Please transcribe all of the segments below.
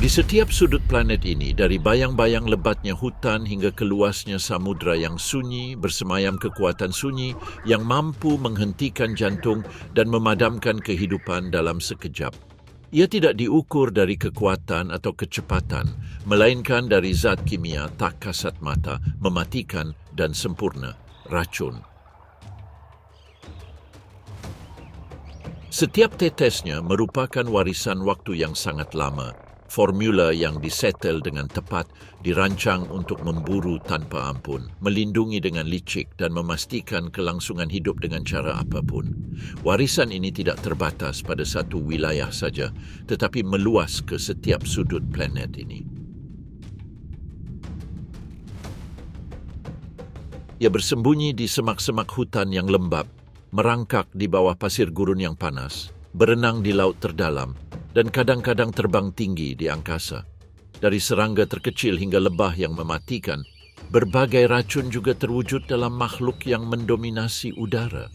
Di setiap sudut planet ini, dari bayang-bayang lebatnya hutan hingga ke luasnya samudra yang sunyi, bersemayam kekuatan sunyi yang mampu menghentikan jantung dan memadamkan kehidupan dalam sekejap. Ia tidak diukur dari kekuatan atau kecepatan, melainkan dari zat kimia tak kasat mata, mematikan dan sempurna, racun. Setiap tetesnya merupakan warisan waktu yang sangat lama. Formula yang disetel dengan tepat dirancang untuk memburu tanpa ampun, melindungi dengan licik dan memastikan kelangsungan hidup dengan cara apapun. Warisan ini tidak terbatas pada satu wilayah saja, tetapi meluas ke setiap sudut planet ini. Ia bersembunyi di semak-semak hutan yang lembab, merangkak di bawah pasir gurun yang panas, berenang di laut terdalam, dan kadang-kadang terbang tinggi di angkasa. Dari serangga terkecil hingga lebah yang mematikan, berbagai racun juga terwujud dalam makhluk yang mendominasi udara.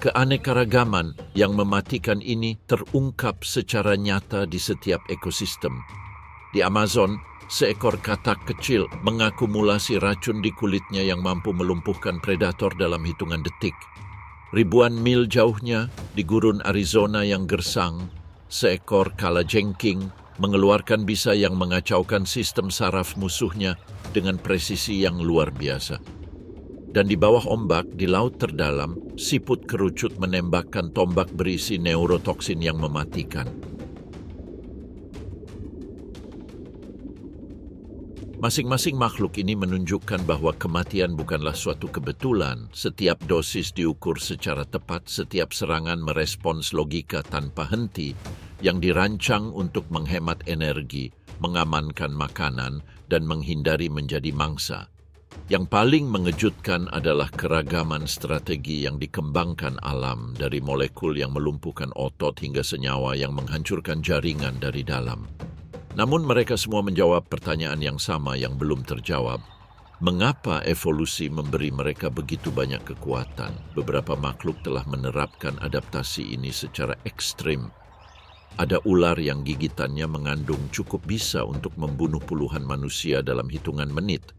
Keanekaragaman yang mematikan ini terungkap secara nyata di setiap ekosistem. Di Amazon, seekor katak kecil mengakumulasi racun di kulitnya yang mampu melumpuhkan predator dalam hitungan detik. Ribuan mil jauhnya, di gurun Arizona yang gersang, seekor kalajengking mengeluarkan bisa yang mengacaukan sistem saraf musuhnya dengan presisi yang luar biasa. Dan di bawah ombak, di laut terdalam, siput kerucut menembakkan tombak berisi neurotoksin yang mematikan. Masing-masing makhluk ini menunjukkan bahwa kematian bukanlah suatu kebetulan. Setiap dosis diukur secara tepat, setiap serangan merespons logika tanpa henti yang dirancang untuk menghemat energi, mengamankan makanan, dan menghindari menjadi mangsa. Yang paling mengejutkan adalah keragaman strategi yang dikembangkan alam, dari molekul yang melumpuhkan otot hingga senyawa yang menghancurkan jaringan dari dalam. Namun mereka semua menjawab pertanyaan yang sama yang belum terjawab. Mengapa evolusi memberi mereka begitu banyak kekuatan? Beberapa makhluk telah menerapkan adaptasi ini secara ekstrim. Ada ular yang gigitannya mengandung cukup bisa untuk membunuh puluhan manusia dalam hitungan menit.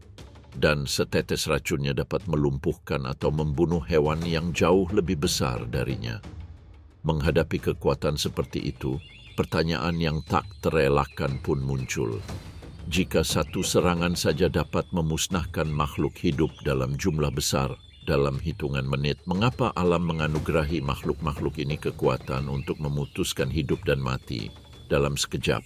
Dan setetes racunnya dapat melumpuhkan atau membunuh hewan yang jauh lebih besar darinya. Menghadapi kekuatan seperti itu, pertanyaan yang tak terelakkan pun muncul. Jika satu serangan saja dapat memusnahkan makhluk hidup dalam jumlah besar dalam hitungan menit, mengapa alam menganugerahi makhluk-makhluk ini kekuatan untuk memutuskan hidup dan mati dalam sekejap?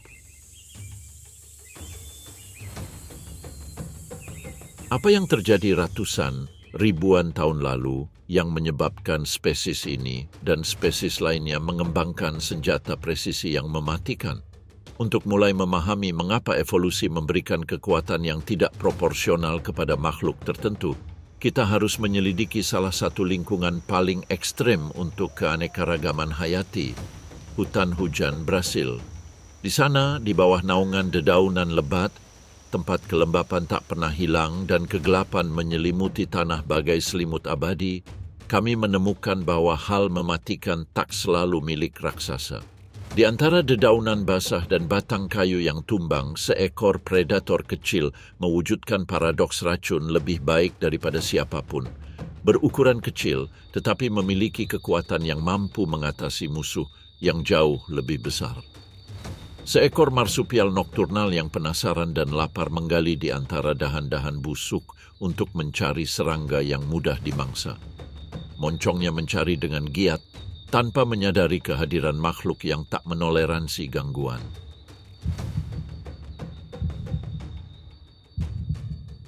Apa yang terjadi ratusan, ribuan tahun lalu yang menyebabkan spesies ini dan spesies lainnya mengembangkan senjata presisi yang mematikan? Untuk mulai memahami mengapa evolusi memberikan kekuatan yang tidak proporsional kepada makhluk tertentu, kita harus menyelidiki salah satu lingkungan paling ekstrem untuk keanekaragaman hayati, hutan hujan Brasil. Di sana, di bawah naungan dedaunan lebat, tempat kelembapan tak pernah hilang dan kegelapan menyelimuti tanah bagai selimut abadi, kami menemukan bahwa hal mematikan tak selalu milik raksasa. Di antara dedaunan basah dan batang kayu yang tumbang, seekor predator kecil mewujudkan paradoks racun lebih baik daripada siapapun. Berukuran kecil, tetapi memiliki kekuatan yang mampu mengatasi musuh yang jauh lebih besar. Seekor marsupial nokturnal yang penasaran dan lapar menggali di antara dahan-dahan busuk untuk mencari serangga yang mudah dimangsa. Moncongnya mencari dengan giat, tanpa menyadari kehadiran makhluk yang tak menoleransi gangguan.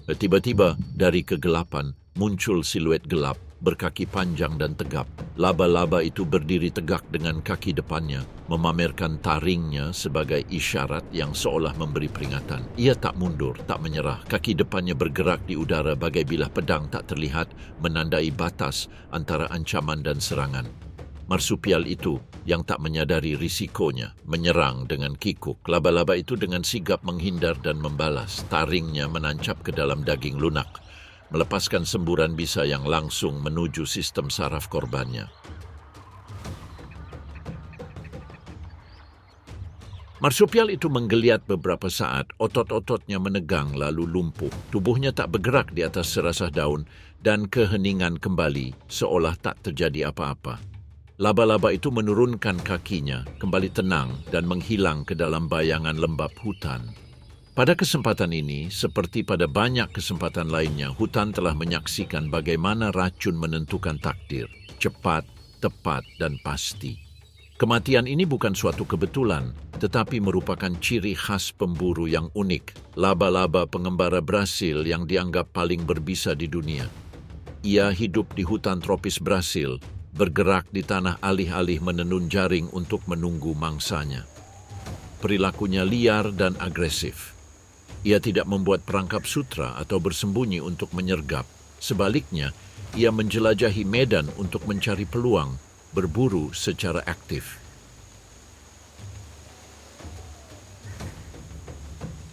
Tiba-tiba, dari kegelapan, muncul siluet gelap, berkaki panjang dan tegap. Laba-laba itu berdiri tegak dengan kaki depannya, memamerkan taringnya sebagai isyarat yang seolah memberi peringatan. Ia tak mundur, tak menyerah. Kaki depannya bergerak di udara bagai bilah pedang tak terlihat, menandai batas antara ancaman dan serangan. Marsupial itu, yang tak menyadari risikonya, menyerang dengan kikuk. Laba-laba itu dengan sigap menghindar dan membalas. Taringnya menancap ke dalam daging lunak, melepaskan semburan bisa yang langsung menuju sistem saraf korbannya. Marsupial itu menggeliat beberapa saat, otot-ototnya menegang lalu lumpuh. Tubuhnya tak bergerak di atas serasah daun dan keheningan kembali seolah tak terjadi apa-apa. Laba-laba itu menurunkan kakinya, kembali tenang dan menghilang ke dalam bayangan lembab hutan. Pada kesempatan ini, seperti pada banyak kesempatan lainnya, hutan telah menyaksikan bagaimana racun menentukan takdir, cepat, tepat, dan pasti. Kematian ini bukan suatu kebetulan, tetapi merupakan ciri khas pemburu yang unik, laba-laba pengembara Brasil yang dianggap paling berbisa di dunia. Ia hidup di hutan tropis Brasil, bergerak di tanah alih-alih menenun jaring untuk menunggu mangsanya. Perilakunya liar dan agresif. Ia tidak membuat perangkap sutra atau bersembunyi untuk menyergap. Sebaliknya, ia menjelajahi medan untuk mencari peluang, berburu secara aktif.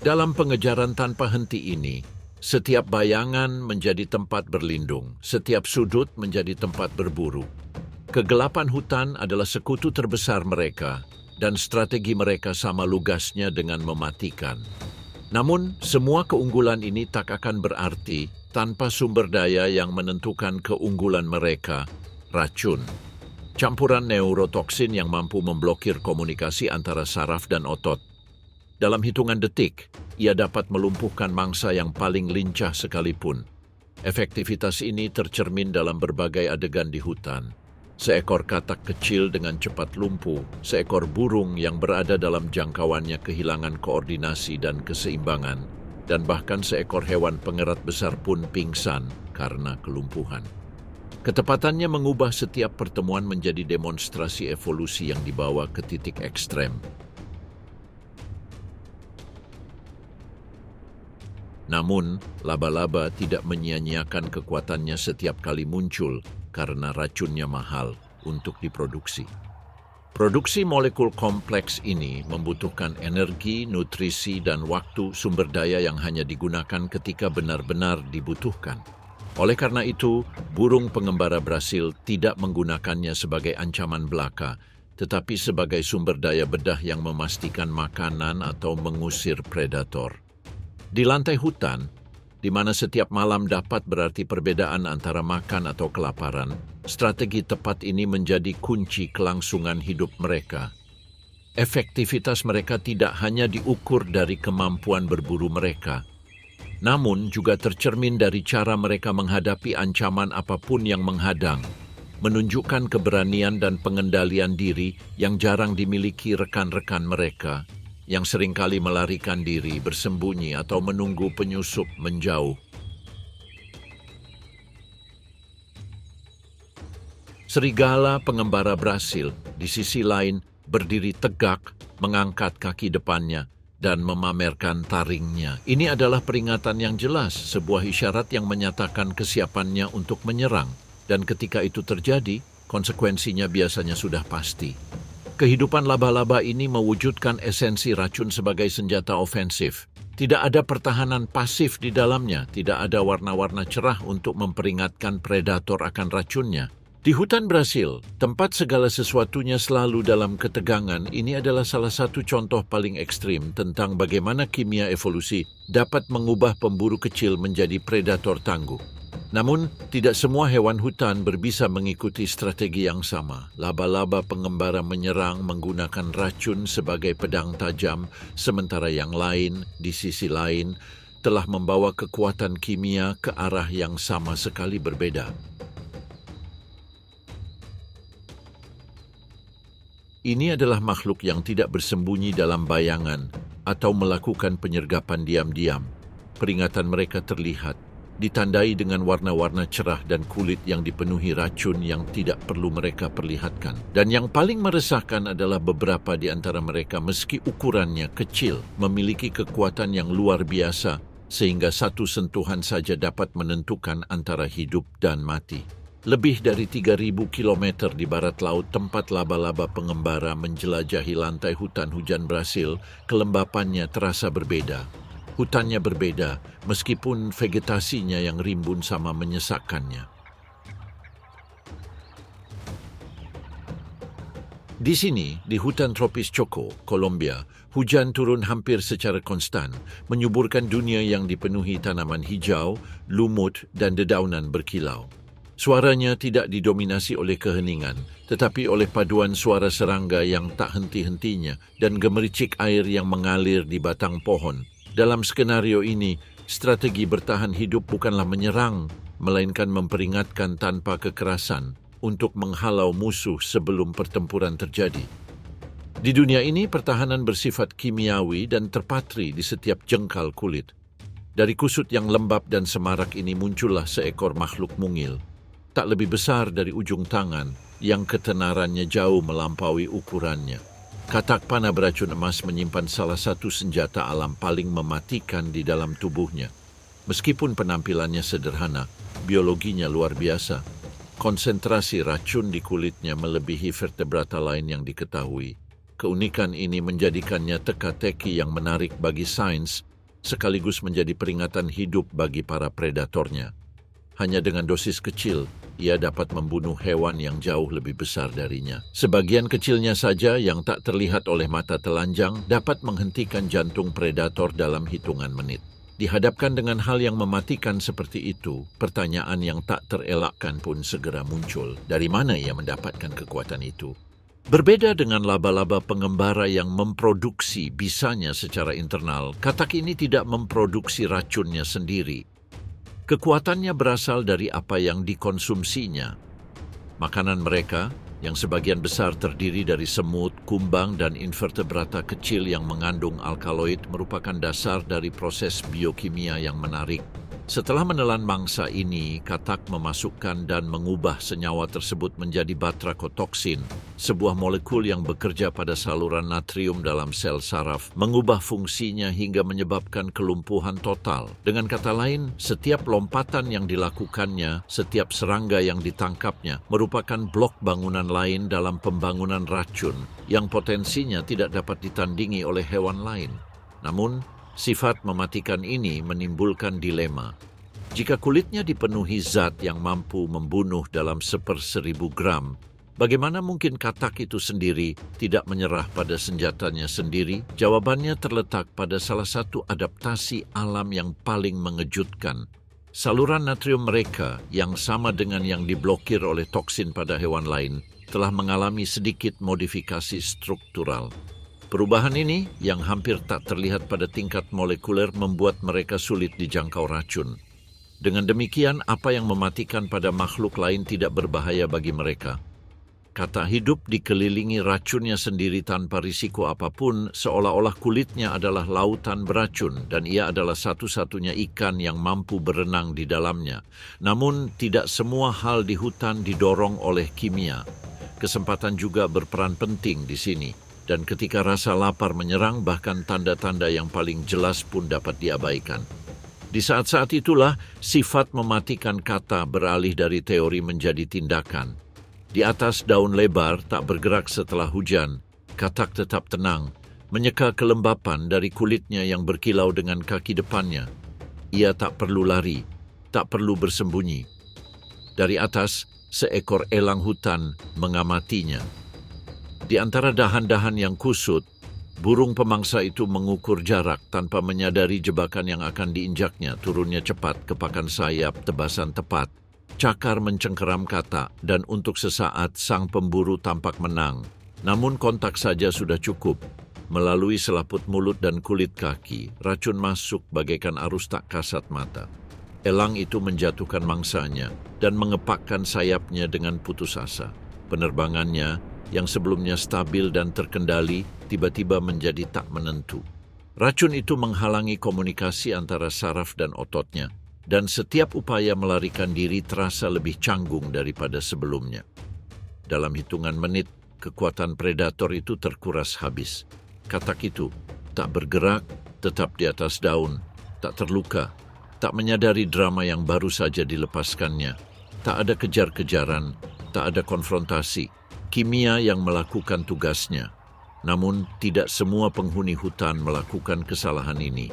Dalam pengejaran tanpa henti ini, setiap bayangan menjadi tempat berlindung, setiap sudut menjadi tempat berburu. Kegelapan hutan adalah sekutu terbesar mereka, dan strategi mereka sama lugasnya dengan mematikan. Namun, semua keunggulan ini tak akan berarti tanpa sumber daya yang menentukan keunggulan mereka, racun. Campuran neurotoksin yang mampu memblokir komunikasi antara saraf dan otot. Dalam hitungan detik, ia dapat melumpuhkan mangsa yang paling lincah sekalipun. Efektivitas ini tercermin dalam berbagai adegan di hutan. Seekor katak kecil dengan cepat lumpuh, seekor burung yang berada dalam jangkauannya kehilangan koordinasi dan keseimbangan, dan bahkan seekor hewan pengerat besar pun pingsan karena kelumpuhan. Ketepatannya mengubah setiap pertemuan menjadi demonstrasi evolusi yang dibawa ke titik ekstrem. Namun, laba-laba tidak menyia-nyiakan kekuatannya setiap kali muncul karena racunnya mahal untuk diproduksi. Produksi molekul kompleks ini membutuhkan energi, nutrisi, dan waktu sumber daya yang hanya digunakan ketika benar-benar dibutuhkan. Oleh karena itu, burung pengembara Brasil tidak menggunakannya sebagai ancaman belaka, tetapi sebagai sumber daya bedah yang memastikan makanan atau mengusir predator. Di lantai hutan, di mana setiap malam dapat berarti perbedaan antara makan atau kelaparan, strategi tepat ini menjadi kunci kelangsungan hidup mereka. Efektivitas mereka tidak hanya diukur dari kemampuan berburu mereka, namun juga tercermin dari cara mereka menghadapi ancaman apapun yang menghadang, menunjukkan keberanian dan pengendalian diri yang jarang dimiliki rekan-rekan mereka, yang seringkali melarikan diri, bersembunyi, atau menunggu penyusup menjauh. Serigala pengembara Brasil, di sisi lain, berdiri tegak, mengangkat kaki depannya, dan memamerkan taringnya. Ini adalah peringatan yang jelas, sebuah isyarat yang menyatakan kesiapannya untuk menyerang. Dan ketika itu terjadi, konsekuensinya biasanya sudah pasti. Kehidupan laba-laba ini mewujudkan esensi racun sebagai senjata ofensif. Tidak ada pertahanan pasif di dalamnya, tidak ada warna-warna cerah untuk memperingatkan predator akan racunnya. Di hutan Brasil, tempat segala sesuatunya selalu dalam ketegangan, ini adalah salah satu contoh paling ekstrim tentang bagaimana kimia evolusi dapat mengubah pemburu kecil menjadi predator tangguh. Namun, tidak semua hewan hutan berbisa mengikuti strategi yang sama. Laba-laba pengembara menyerang menggunakan racun sebagai pedang tajam, sementara yang lain, di sisi lain, telah membawa kekuatan kimia ke arah yang sama sekali berbeda. Ini adalah makhluk yang tidak bersembunyi dalam bayangan atau melakukan penyergapan diam-diam. Peringatan mereka terlihat, ditandai dengan warna-warna cerah dan kulit yang dipenuhi racun yang tidak perlu mereka perlihatkan. Dan yang paling meresahkan adalah beberapa di antara mereka, meski ukurannya kecil, memiliki kekuatan yang luar biasa, sehingga satu sentuhan saja dapat menentukan antara hidup dan mati. Lebih dari 3.000 kilometer di barat laut tempat laba-laba pengembara menjelajahi lantai hutan hujan Brasil, kelembapannya terasa berbeda. Hutannya berbeda, meskipun vegetasinya yang rimbun sama menyesakkannya. Di sini, di hutan tropis Choco, Colombia, hujan turun hampir secara konstan, menyuburkan dunia yang dipenuhi tanaman hijau, lumut, dan dedaunan berkilau. Suaranya tidak didominasi oleh keheningan, tetapi oleh paduan suara serangga yang tak henti-hentinya dan gemericik air yang mengalir di batang pohon. Dalam skenario ini, strategi bertahan hidup bukanlah menyerang, melainkan memperingatkan tanpa kekerasan untuk menghalau musuh sebelum pertempuran terjadi. Di dunia ini, pertahanan bersifat kimiawi dan terpatri di setiap jengkal kulit. Dari kusut yang lembab dan semarak ini muncullah seekor makhluk mungil, tak lebih besar dari ujung tangan yang ketenarannya jauh melampaui ukurannya. Katak panah beracun emas menyimpan salah satu senjata alam paling mematikan di dalam tubuhnya. Meskipun penampilannya sederhana, biologinya luar biasa. Konsentrasi racun di kulitnya melebihi vertebrata lain yang diketahui. Keunikan ini menjadikannya teka-teki yang menarik bagi sains, sekaligus menjadi peringatan hidup bagi para predatornya. Hanya dengan dosis kecil, ia dapat membunuh hewan yang jauh lebih besar darinya. Sebagian kecilnya saja yang tak terlihat oleh mata telanjang dapat menghentikan jantung predator dalam hitungan menit. Dihadapkan dengan hal yang mematikan seperti itu, pertanyaan yang tak terelakkan pun segera muncul. Dari mana ia mendapatkan kekuatan itu? Berbeda dengan laba-laba pengembara yang memproduksi bisanya secara internal, katak ini tidak memproduksi racunnya sendiri. Kekuatannya berasal dari apa yang dikonsumsinya. Makanan mereka, yang sebagian besar terdiri dari semut, kumbang, dan invertebrata kecil yang mengandung alkaloid, merupakan dasar dari proses biokimia yang menarik. Setelah menelan mangsa ini, katak memasukkan dan mengubah senyawa tersebut menjadi batrakotoksin, sebuah molekul yang bekerja pada saluran natrium dalam sel saraf, mengubah fungsinya hingga menyebabkan kelumpuhan total. Dengan kata lain, setiap lompatan yang dilakukannya, setiap serangga yang ditangkapnya, merupakan blok bangunan lain dalam pembangunan racun yang potensinya tidak dapat ditandingi oleh hewan lain. Namun, sifat mematikan ini menimbulkan dilema. Jika kulitnya dipenuhi zat yang mampu membunuh dalam 1/1000 gram, bagaimana mungkin katak itu sendiri tidak menyerah pada senjatanya sendiri? Jawabannya terletak pada salah satu adaptasi alam yang paling mengejutkan. Saluran natrium mereka, yang sama dengan yang diblokir oleh toksin pada hewan lain, telah mengalami sedikit modifikasi struktural. Perubahan ini, yang hampir tak terlihat pada tingkat molekuler, membuat mereka sulit dijangkau racun. Dengan demikian, apa yang mematikan pada makhluk lain tidak berbahaya bagi mereka. Kata hidup dikelilingi racunnya sendiri tanpa risiko apapun, seolah-olah kulitnya adalah lautan beracun dan ia adalah satu-satunya ikan yang mampu berenang di dalamnya. Namun, tidak semua hal di hutan didorong oleh kimia. Kesempatan juga berperan penting di sini. Dan ketika rasa lapar menyerang, bahkan tanda-tanda yang paling jelas pun dapat diabaikan. Di saat-saat itulah, sifat mematikan kata beralih dari teori menjadi tindakan. Di atas daun lebar, tak bergerak setelah hujan, katak tetap tenang, menyeka kelembapan dari kulitnya yang berkilau dengan kaki depannya. Ia tak perlu lari, tak perlu bersembunyi. Dari atas, seekor elang hutan mengamatinya. Di antara dahan-dahan yang kusut, burung pemangsa itu mengukur jarak tanpa menyadari jebakan yang akan diinjaknya. Turunnya cepat, kepakan sayap, tebasan tepat. Cakar mencengkeram kata, dan untuk sesaat sang pemburu tampak menang. Namun kontak saja sudah cukup. Melalui selaput mulut dan kulit kaki, racun masuk bagaikan arus tak kasat mata. Elang itu menjatuhkan mangsanya dan mengepakkan sayapnya dengan putus asa. Penerbangannya, yang sebelumnya stabil dan terkendali, tiba-tiba menjadi tak menentu. Racun itu menghalangi komunikasi antara saraf dan ototnya, dan setiap upaya melarikan diri terasa lebih canggung daripada sebelumnya. Dalam hitungan menit, kekuatan predator itu terkuras habis. Katak itu tak bergerak, tetap di atas daun, tak terluka, tak menyadari drama yang baru saja dilepaskannya. Tak ada kejar-kejaran, tak ada konfrontasi. Kimia yang melakukan tugasnya. Namun, tidak semua penghuni hutan melakukan kesalahan ini.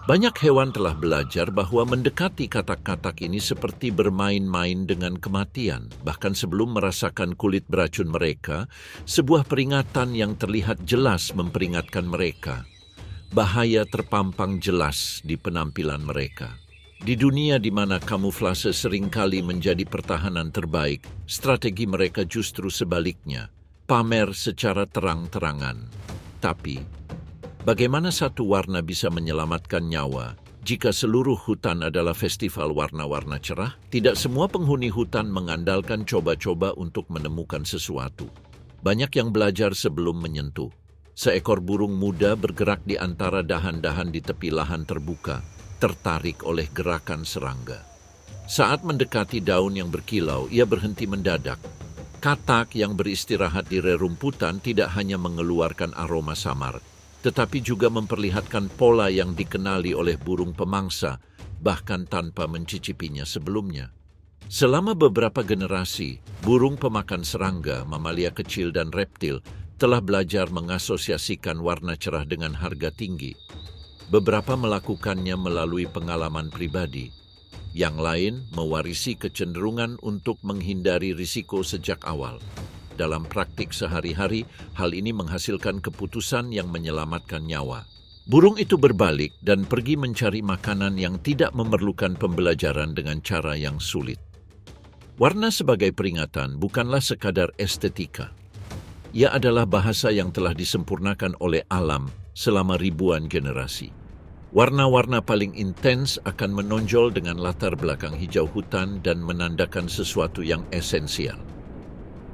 Banyak hewan telah belajar bahwa mendekati katak-katak ini seperti bermain-main dengan kematian. Bahkan sebelum merasakan kulit beracun mereka, sebuah peringatan yang terlihat jelas memperingatkan mereka. Bahaya terpampang jelas di penampilan mereka. Di dunia di mana kamuflase seringkali menjadi pertahanan terbaik, strategi mereka justru sebaliknya, pamer secara terang-terangan. Tapi, bagaimana satu warna bisa menyelamatkan nyawa jika seluruh hutan adalah festival warna-warna cerah? Tidak semua penghuni hutan mengandalkan coba-coba untuk menemukan sesuatu. Banyak yang belajar sebelum menyentuh. Seekor burung muda bergerak di antara dahan-dahan di tepi lahan terbuka, tertarik oleh gerakan serangga. Saat mendekati daun yang berkilau, ia berhenti mendadak. Katak yang beristirahat di rerumputan tidak hanya mengeluarkan aroma samar, tetapi juga memperlihatkan pola yang dikenali oleh burung pemangsa, bahkan tanpa mencicipinya sebelumnya. Selama beberapa generasi, burung pemakan serangga, mamalia kecil dan reptil telah belajar mengasosiasikan warna cerah dengan harga tinggi. Beberapa melakukannya melalui pengalaman pribadi. Yang lain mewarisi kecenderungan untuk menghindari risiko sejak awal. Dalam praktik sehari-hari, hal ini menghasilkan keputusan yang menyelamatkan nyawa. Burung itu berbalik dan pergi mencari makanan yang tidak memerlukan pembelajaran dengan cara yang sulit. Warna sebagai peringatan bukanlah sekadar estetika. Ia adalah bahasa yang telah disempurnakan oleh alam selama ribuan generasi. Warna-warna paling intens akan menonjol dengan latar belakang hijau hutan dan menandakan sesuatu yang esensial.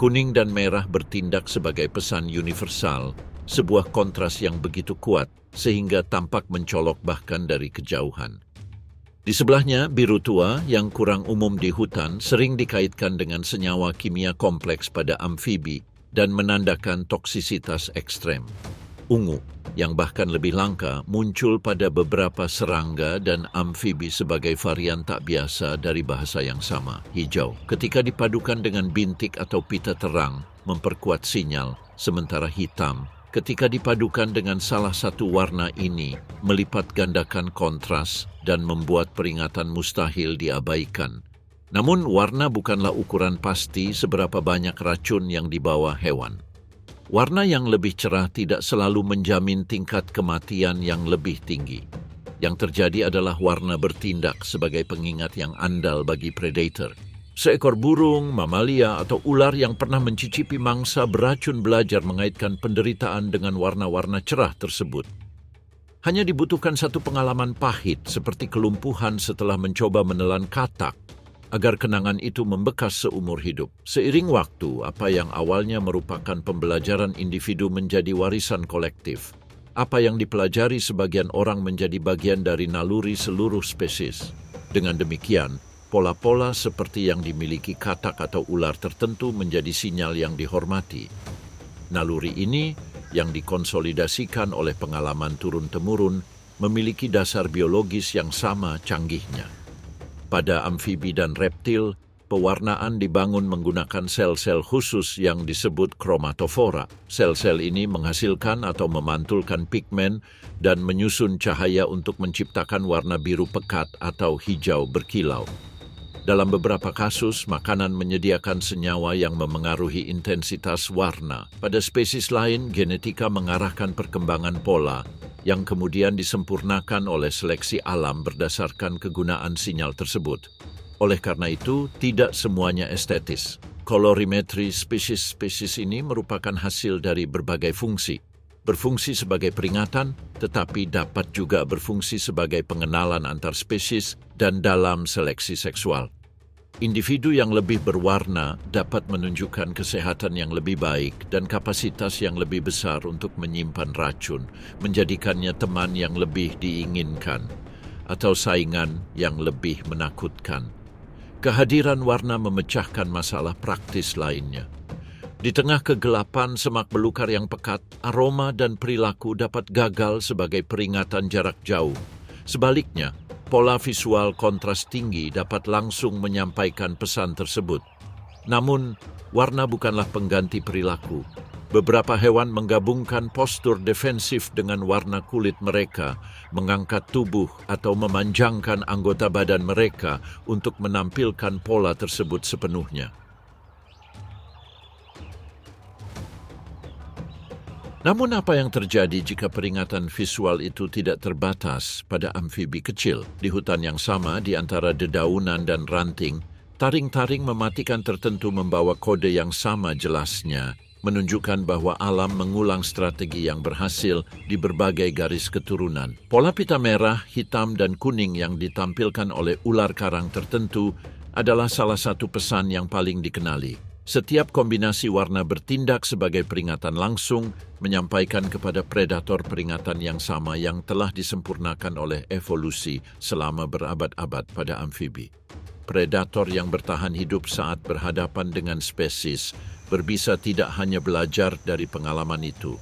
Kuning dan merah bertindak sebagai pesan universal, sebuah kontras yang begitu kuat sehingga tampak mencolok bahkan dari kejauhan. Di sebelahnya, biru tua yang kurang umum di hutan sering dikaitkan dengan senyawa kimia kompleks pada amfibi dan menandakan toksisitas ekstrem. Ungu, yang bahkan lebih langka, muncul pada beberapa serangga dan amfibi sebagai varian tak biasa dari bahasa yang sama. Hijau, ketika dipadukan dengan bintik atau pita terang, memperkuat sinyal, sementara hitam, ketika dipadukan dengan salah satu warna ini, melipat gandakan kontras dan membuat peringatan mustahil diabaikan. Namun, warna bukanlah ukuran pasti seberapa banyak racun yang dibawa hewan. Warna yang lebih cerah tidak selalu menjamin tingkat kematian yang lebih tinggi. Yang terjadi adalah warna bertindak sebagai pengingat yang andal bagi predator. Seekor burung, mamalia, atau ular yang pernah mencicipi mangsa beracun belajar mengaitkan penderitaan dengan warna-warna cerah tersebut. Hanya dibutuhkan satu pengalaman pahit seperti kelumpuhan setelah mencoba menelan katak, agar kenangan itu membekas seumur hidup. Seiring waktu, apa yang awalnya merupakan pembelajaran individu menjadi warisan kolektif. Apa yang dipelajari sebagian orang menjadi bagian dari naluri seluruh spesies. Dengan demikian, pola-pola seperti yang dimiliki katak atau ular tertentu menjadi sinyal yang dihormati. Naluri ini, yang dikonsolidasikan oleh pengalaman turun-temurun, memiliki dasar biologis yang sama canggihnya. Pada amfibi dan reptil, pewarnaan dibangun menggunakan sel-sel khusus yang disebut kromatofora. Sel-sel ini menghasilkan atau memantulkan pigmen dan menyusun cahaya untuk menciptakan warna biru pekat atau hijau berkilau. Dalam beberapa kasus, makanan menyediakan senyawa yang memengaruhi intensitas warna. Pada spesies lain, genetika mengarahkan perkembangan pola yang kemudian disempurnakan oleh seleksi alam berdasarkan kegunaan sinyal tersebut. Oleh karena itu, tidak semuanya estetis. Kolorimetri spesies-spesies ini merupakan hasil dari berbagai fungsi. Berfungsi sebagai peringatan, tetapi dapat juga berfungsi sebagai pengenalan antar spesies dan dalam seleksi seksual. Individu yang lebih berwarna dapat menunjukkan kesehatan yang lebih baik dan kapasitas yang lebih besar untuk menyimpan racun, menjadikannya teman yang lebih diinginkan, atau saingan yang lebih menakutkan. Kehadiran warna memecahkan masalah praktis lainnya. Di tengah kegelapan semak belukar yang pekat, aroma dan perilaku dapat gagal sebagai peringatan jarak jauh. Sebaliknya, pola visual kontras tinggi dapat langsung menyampaikan pesan tersebut. Namun, warna bukanlah pengganti perilaku. Beberapa hewan menggabungkan postur defensif dengan warna kulit mereka, mengangkat tubuh atau memanjangkan anggota badan mereka untuk menampilkan pola tersebut sepenuhnya. Namun apa yang terjadi jika peringatan visual itu tidak terbatas pada amfibi kecil? Di hutan yang sama di antara dedaunan dan ranting, taring-taring mematikan tertentu membawa kode yang sama jelasnya, menunjukkan bahwa alam mengulang strategi yang berhasil di berbagai garis keturunan. Pola pita merah, hitam, dan kuning yang ditampilkan oleh ular karang tertentu adalah salah satu pesan yang paling dikenali. Setiap kombinasi warna bertindak sebagai peringatan langsung, menyampaikan kepada predator peringatan yang sama yang telah disempurnakan oleh evolusi selama berabad-abad pada amfibi. Predator yang bertahan hidup saat berhadapan dengan spesies berbisa tidak hanya belajar dari pengalaman itu.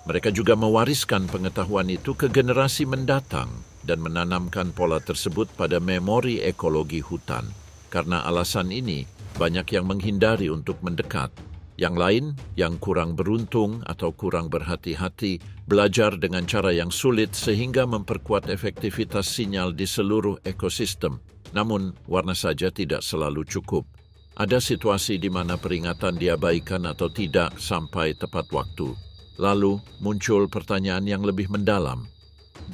Mereka juga mewariskan pengetahuan itu ke generasi mendatang dan menanamkan pola tersebut pada memori ekologi hutan. Karena alasan ini, banyak yang menghindari untuk mendekat. Yang lain, yang kurang beruntung atau kurang berhati-hati, belajar dengan cara yang sulit sehingga memperkuat efektivitas sinyal di seluruh ekosistem. Namun, warna saja tidak selalu cukup. Ada situasi di mana peringatan diabaikan atau tidak sampai tepat waktu. Lalu, muncul pertanyaan yang lebih mendalam.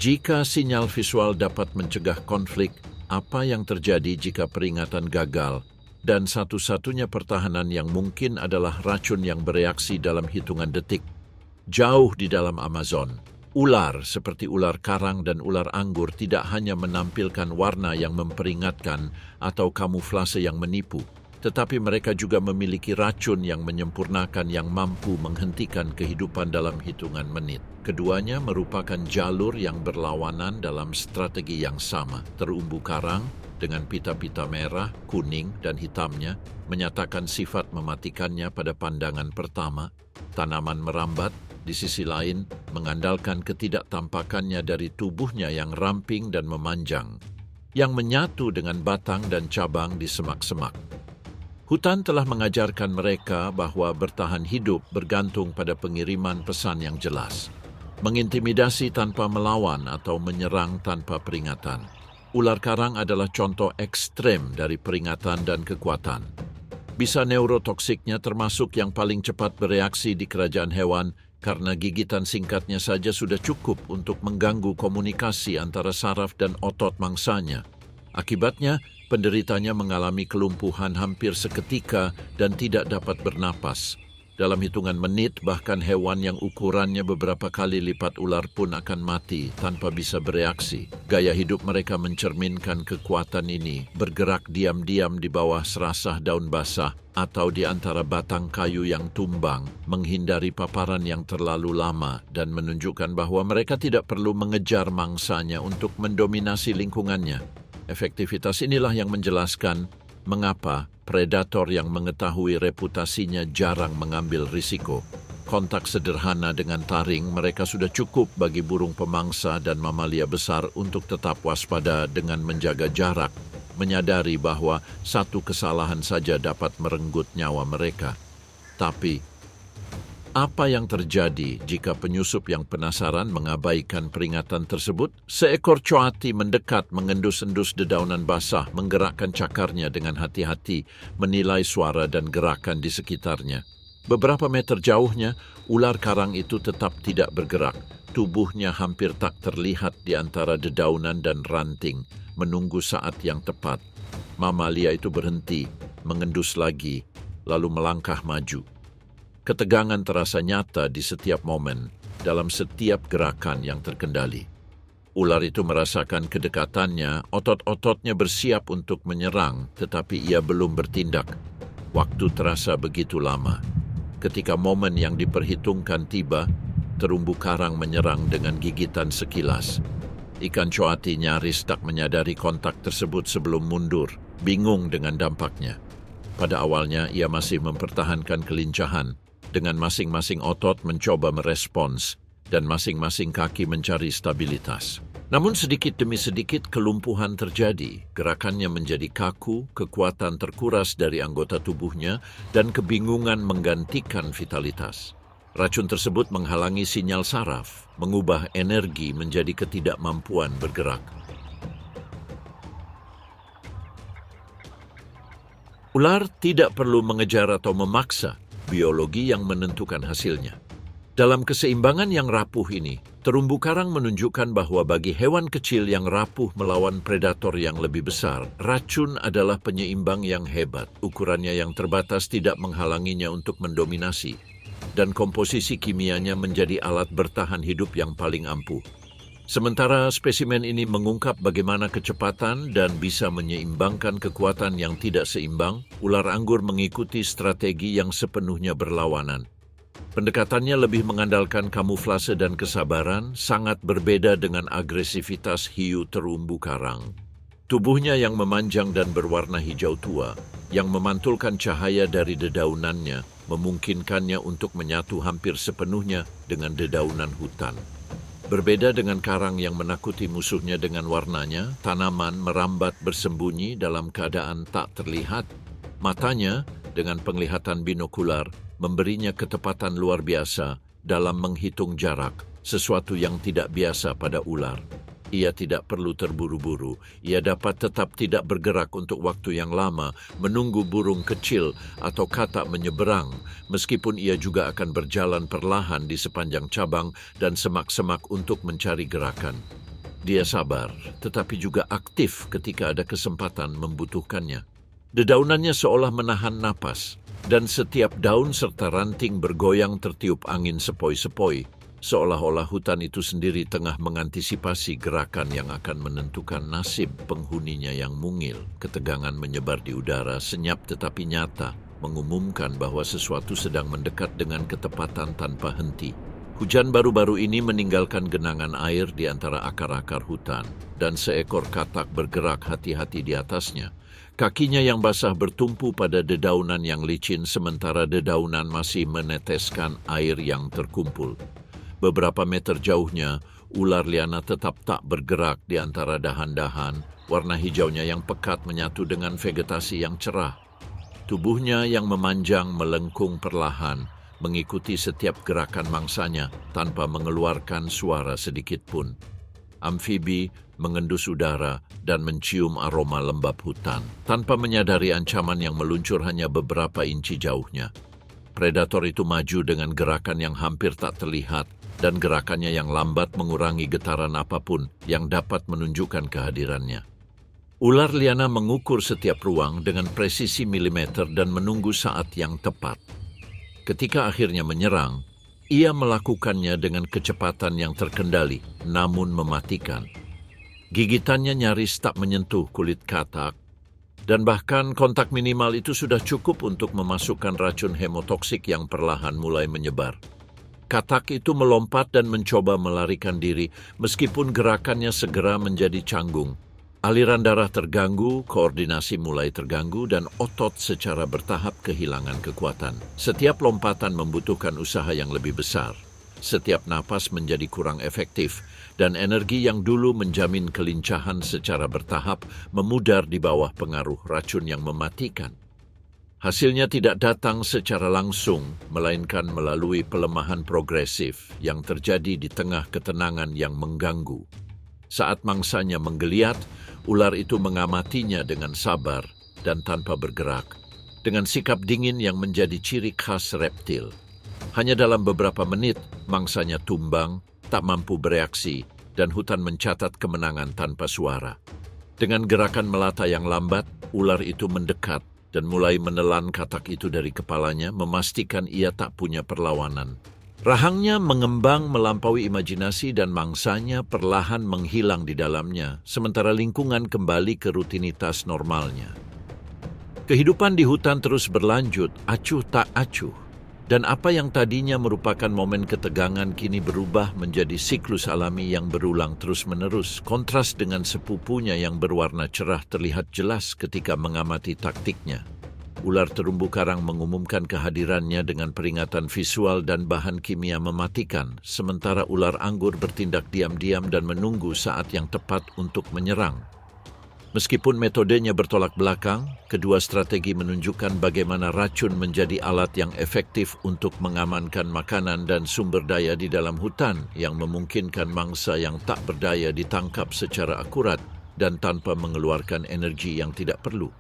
Jika sinyal visual dapat mencegah konflik, apa yang terjadi jika peringatan gagal? Dan satu-satunya pertahanan yang mungkin adalah racun yang bereaksi dalam hitungan detik. Jauh di dalam Amazon, ular seperti ular karang dan ular anggur tidak hanya menampilkan warna yang memperingatkan atau kamuflase yang menipu, tetapi mereka juga memiliki racun yang menyempurnakan yang mampu menghentikan kehidupan dalam hitungan menit. Keduanya merupakan jalur yang berlawanan dalam strategi yang sama. Terumbu karang dengan pita-pita merah, kuning, dan hitamnya menyatakan sifat mematikannya pada pandangan pertama. Tanaman merambat, di sisi lain, mengandalkan ketidaktampakannya dari tubuhnya yang ramping dan memanjang, yang menyatu dengan batang dan cabang di semak-semak. Hutan telah mengajarkan mereka bahwa bertahan hidup bergantung pada pengiriman pesan yang jelas. Mengintimidasi tanpa melawan atau menyerang tanpa peringatan. Ular karang adalah contoh ekstrem dari peringatan dan kekuatan. Bisa neurotoksiknya termasuk yang paling cepat bereaksi di kerajaan hewan karena gigitan singkatnya saja sudah cukup untuk mengganggu komunikasi antara saraf dan otot mangsanya. Akibatnya, penderitanya mengalami kelumpuhan hampir seketika dan tidak dapat bernapas. Dalam hitungan menit, bahkan hewan yang ukurannya beberapa kali lipat ular pun akan mati tanpa bisa bereaksi. Gaya hidup mereka mencerminkan kekuatan ini, bergerak diam-diam di bawah serasah daun basah atau di antara batang kayu yang tumbang, menghindari paparan yang terlalu lama dan menunjukkan bahwa mereka tidak perlu mengejar mangsanya untuk mendominasi lingkungannya. Efektivitas inilah yang menjelaskan mengapa predator yang mengetahui reputasinya jarang mengambil risiko. Kontak sederhana dengan taring mereka sudah cukup bagi burung pemangsa dan mamalia besar untuk tetap waspada dengan menjaga jarak, menyadari bahwa satu kesalahan saja dapat merenggut nyawa mereka. Tapi, apa yang terjadi jika penyusup yang penasaran mengabaikan peringatan tersebut? Seekor coati mendekat mengendus-endus dedaunan basah, menggerakkan cakarnya dengan hati-hati, menilai suara dan gerakan di sekitarnya. Beberapa meter jauhnya, ular karang itu tetap tidak bergerak. Tubuhnya hampir tak terlihat di antara dedaunan dan ranting, menunggu saat yang tepat. Mamalia itu berhenti, mengendus lagi, lalu melangkah maju. Ketegangan terasa nyata di setiap momen, dalam setiap gerakan yang terkendali. Ular itu merasakan kedekatannya, otot-ototnya bersiap untuk menyerang, tetapi ia belum bertindak. Waktu terasa begitu lama. Ketika momen yang diperhitungkan tiba, terumbu karang menyerang dengan gigitan sekilas. Ikan coati nyaris tak menyadari kontak tersebut sebelum mundur, bingung dengan dampaknya. Pada awalnya ia masih mempertahankan kelincahan, dengan masing-masing otot mencoba merespons dan masing-masing kaki mencari stabilitas. Namun sedikit demi sedikit kelumpuhan terjadi, gerakannya menjadi kaku, kekuatan terkuras dari anggota tubuhnya, dan kebingungan menggantikan vitalitas. Racun tersebut menghalangi sinyal saraf, mengubah energi menjadi ketidakmampuan bergerak. Ular tidak perlu mengejar atau memaksa, biologi yang menentukan hasilnya. Dalam keseimbangan yang rapuh ini, terumbu karang menunjukkan bahwa bagi hewan kecil yang rapuh melawan predator yang lebih besar, racun adalah penyeimbang yang hebat. Ukurannya yang terbatas tidak menghalanginya untuk mendominasi, dan komposisi kimianya menjadi alat bertahan hidup yang paling ampuh. Sementara spesimen ini mengungkap bagaimana kecepatan dan bisa menyeimbangkan kekuatan yang tidak seimbang, ular anggur mengikuti strategi yang sepenuhnya berlawanan. Pendekatannya lebih mengandalkan kamuflase dan kesabaran, sangat berbeda dengan agresivitas hiu terumbu karang. Tubuhnya yang memanjang dan berwarna hijau tua, yang memantulkan cahaya dari dedaunannya, memungkinkannya untuk menyatu hampir sepenuhnya dengan dedaunan hutan. Berbeda dengan karang yang menakuti musuhnya dengan warnanya, tanaman merambat bersembunyi dalam keadaan tak terlihat. Matanya, dengan penglihatan binokular, memberinya ketepatan luar biasa dalam menghitung jarak, sesuatu yang tidak biasa pada ular. Ia tidak perlu terburu-buru, ia dapat tetap tidak bergerak untuk waktu yang lama, menunggu burung kecil atau katak menyeberang, meskipun ia juga akan berjalan perlahan di sepanjang cabang dan semak-semak untuk mencari gerakan. Dia sabar, tetapi juga aktif ketika ada kesempatan membutuhkannya. Dedaunannya seolah menahan napas, dan setiap daun serta ranting bergoyang tertiup angin sepoi-sepoi, seolah-olah hutan itu sendiri tengah mengantisipasi gerakan yang akan menentukan nasib penghuninya yang mungil. Ketegangan menyebar di udara, senyap tetapi nyata, mengumumkan bahwa sesuatu sedang mendekat dengan ketepatan tanpa henti. Hujan baru-baru ini meninggalkan genangan air di antara akar-akar hutan, dan seekor katak bergerak hati-hati di atasnya. Kakinya yang basah bertumpu pada dedaunan yang licin, sementara dedaunan masih meneteskan air yang terkumpul. Beberapa meter jauhnya, ular liana tetap tak bergerak di antara dahan-dahan, warna hijaunya yang pekat menyatu dengan vegetasi yang cerah. Tubuhnya yang memanjang melengkung perlahan, mengikuti setiap gerakan mangsanya tanpa mengeluarkan suara sedikit pun. Amfibi mengendus udara dan mencium aroma lembab hutan, tanpa menyadari ancaman yang meluncur hanya beberapa inci jauhnya. Predator itu maju dengan gerakan yang hampir tak terlihat, dan gerakannya yang lambat mengurangi getaran apapun yang dapat menunjukkan kehadirannya. Ular liana mengukur setiap ruang dengan presisi milimeter dan menunggu saat yang tepat. Ketika akhirnya menyerang, ia melakukannya dengan kecepatan yang terkendali, namun mematikan. Gigitannya nyaris tak menyentuh kulit katak, dan bahkan kontak minimal itu sudah cukup untuk memasukkan racun hemotoksik yang perlahan mulai menyebar. Katak itu melompat dan mencoba melarikan diri, meskipun gerakannya segera menjadi canggung. Aliran darah terganggu, koordinasi mulai terganggu, dan otot secara bertahap kehilangan kekuatan. Setiap lompatan membutuhkan usaha yang lebih besar. Setiap napas menjadi kurang efektif, dan energi yang dulu menjamin kelincahan secara bertahap memudar di bawah pengaruh racun yang mematikan. Hasilnya tidak datang secara langsung, melainkan melalui pelemahan progresif yang terjadi di tengah ketenangan yang mengganggu. Saat mangsanya menggeliat, ular itu mengamatinya dengan sabar dan tanpa bergerak, dengan sikap dingin yang menjadi ciri khas reptil. Hanya dalam beberapa menit, mangsanya tumbang, tak mampu bereaksi, dan hutan mencatat kemenangan tanpa suara. Dengan gerakan melata yang lambat, ular itu mendekat dan mulai menelan katak itu dari kepalanya, memastikan ia tak punya perlawanan. Rahangnya mengembang melampaui imajinasi dan mangsanya perlahan menghilang di dalamnya, sementara lingkungan kembali ke rutinitas normalnya. Kehidupan di hutan terus berlanjut, acuh tak acuh. Dan apa yang tadinya merupakan momen ketegangan kini berubah menjadi siklus alami yang berulang terus-menerus. Kontras dengan sepupunya yang berwarna cerah terlihat jelas ketika mengamati taktiknya. Ular terumbu karang mengumumkan kehadirannya dengan peringatan visual dan bahan kimia mematikan, sementara ular anggur bertindak diam-diam dan menunggu saat yang tepat untuk menyerang. Meskipun metodenya bertolak belakang, kedua strategi menunjukkan bagaimana racun menjadi alat yang efektif untuk mengamankan makanan dan sumber daya di dalam hutan yang memungkinkan mangsa yang tak berdaya ditangkap secara akurat dan tanpa mengeluarkan energi yang tidak perlu.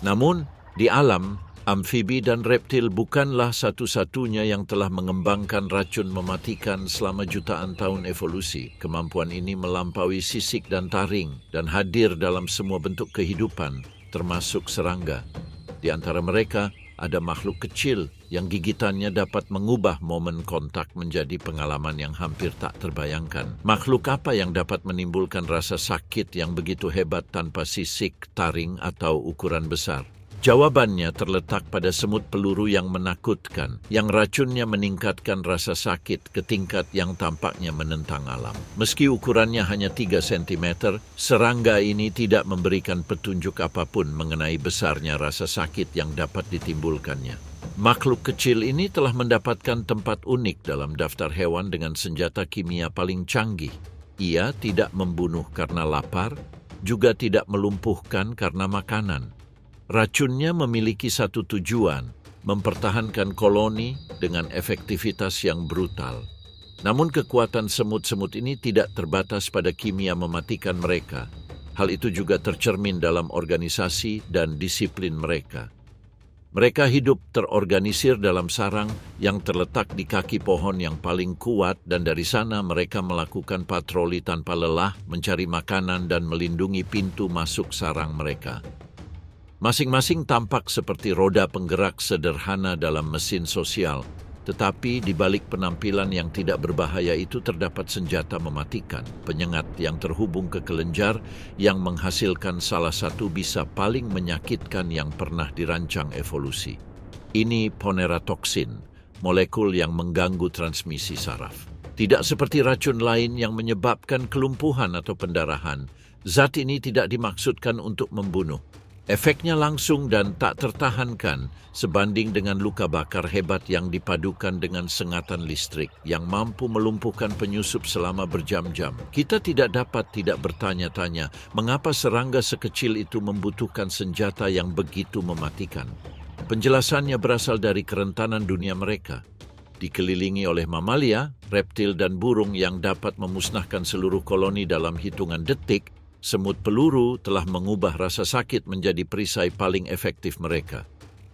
Namun, di alam, amfibi dan reptil bukanlah satu-satunya yang telah mengembangkan racun mematikan selama jutaan tahun evolusi. Kemampuan ini melampaui sisik dan taring dan hadir dalam semua bentuk kehidupan, termasuk serangga. Di antara mereka, ada makhluk kecil yang gigitannya dapat mengubah momen kontak menjadi pengalaman yang hampir tak terbayangkan. Makhluk apa yang dapat menimbulkan rasa sakit yang begitu hebat tanpa sisik, taring, atau ukuran besar? Jawabannya terletak pada semut peluru yang menakutkan, yang racunnya meningkatkan rasa sakit ke tingkat yang tampaknya menentang alam. Meski ukurannya hanya 3 cm, serangga ini tidak memberikan petunjuk apapun mengenai besarnya rasa sakit yang dapat ditimbulkannya. Makhluk kecil ini telah mendapatkan tempat unik dalam daftar hewan dengan senjata kimia paling canggih. Ia tidak membunuh karena lapar, juga tidak melumpuhkan karena makanan. Racunnya memiliki satu tujuan, mempertahankan koloni dengan efektivitas yang brutal. Namun kekuatan semut-semut ini tidak terbatas pada kimia mematikan mereka. Hal itu juga tercermin dalam organisasi dan disiplin mereka. Mereka hidup terorganisir dalam sarang yang terletak di kaki pohon yang paling kuat, dan dari sana mereka melakukan patroli tanpa lelah, mencari makanan dan melindungi pintu masuk sarang mereka. Masing-masing tampak seperti roda penggerak sederhana dalam mesin sosial, tetapi di balik penampilan yang tidak berbahaya itu terdapat senjata mematikan, penyengat yang terhubung ke kelenjar yang menghasilkan salah satu bisa paling menyakitkan yang pernah dirancang evolusi. Ini poneratoksin, molekul yang mengganggu transmisi saraf. Tidak seperti racun lain yang menyebabkan kelumpuhan atau pendarahan, zat ini tidak dimaksudkan untuk membunuh. Efeknya langsung dan tak tertahankan sebanding dengan luka bakar hebat yang dipadukan dengan sengatan listrik yang mampu melumpuhkan penyusup selama berjam-jam. Kita tidak dapat tidak bertanya-tanya mengapa serangga sekecil itu membutuhkan senjata yang begitu mematikan. Penjelasannya berasal dari kerentanan dunia mereka. Dikelilingi oleh mamalia, reptil dan burung yang dapat memusnahkan seluruh koloni dalam hitungan detik, semut peluru telah mengubah rasa sakit menjadi perisai paling efektif mereka.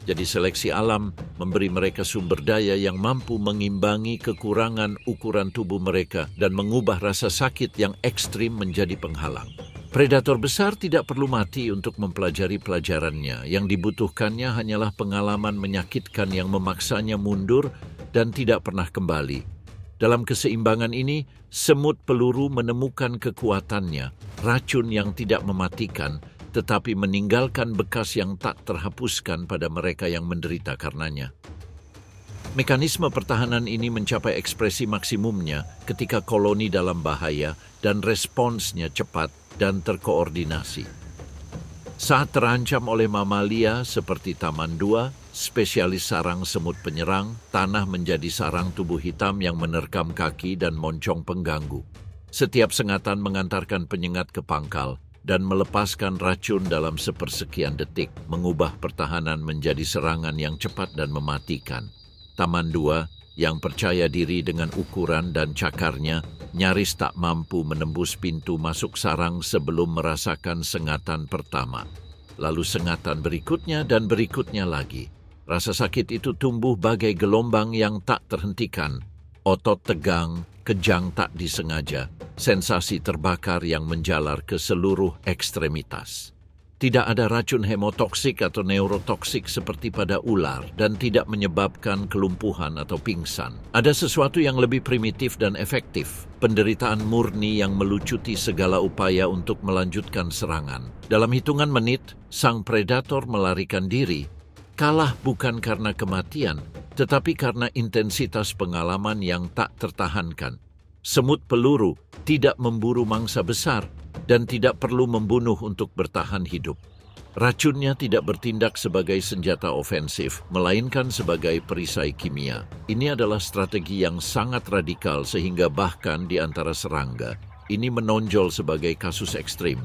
Jadi seleksi alam memberi mereka sumber daya yang mampu mengimbangi kekurangan ukuran tubuh mereka dan mengubah rasa sakit yang ekstrim menjadi penghalang. Predator besar tidak perlu mati untuk mempelajari pelajarannya. Yang dibutuhkannya hanyalah pengalaman menyakitkan yang memaksanya mundur dan tidak pernah kembali. Dalam keseimbangan ini, semut peluru menemukan kekuatannya, racun yang tidak mematikan, tetapi meninggalkan bekas yang tak terhapuskan pada mereka yang menderita karenanya. Mekanisme pertahanan ini mencapai ekspresi maksimumnya ketika koloni dalam bahaya dan responsnya cepat dan terkoordinasi. Saat terancam oleh mamalia seperti taman 2, spesialis sarang semut penyerang, tanah menjadi sarang tubuh hitam yang menerkam kaki dan moncong pengganggu. Setiap sengatan mengantarkan penyengat ke pangkal dan melepaskan racun dalam sepersekian detik, mengubah pertahanan menjadi serangan yang cepat dan mematikan. Taman 2, yang percaya diri dengan ukuran dan cakarnya, nyaris tak mampu menembus pintu masuk sarang sebelum merasakan sengatan pertama. Lalu sengatan berikutnya dan berikutnya lagi. Rasa sakit itu tumbuh bagai gelombang yang tak terhentikan. Otot tegang, kejang tak disengaja, sensasi terbakar yang menjalar ke seluruh ekstremitas. Tidak ada racun hemotoksik atau neurotoksik seperti pada ular dan tidak menyebabkan kelumpuhan atau pingsan. Ada sesuatu yang lebih primitif dan efektif, penderitaan murni yang melucuti segala upaya untuk melanjutkan serangan. Dalam hitungan menit, sang predator melarikan diri, kalah bukan karena kematian, tetapi karena intensitas pengalaman yang tak tertahankan. Semut peluru tidak memburu mangsa besar dan tidak perlu membunuh untuk bertahan hidup. Racunnya tidak bertindak sebagai senjata ofensif, melainkan sebagai perisai kimia. Ini adalah strategi yang sangat radikal sehingga bahkan di antara serangga, ini menonjol sebagai kasus ekstrim.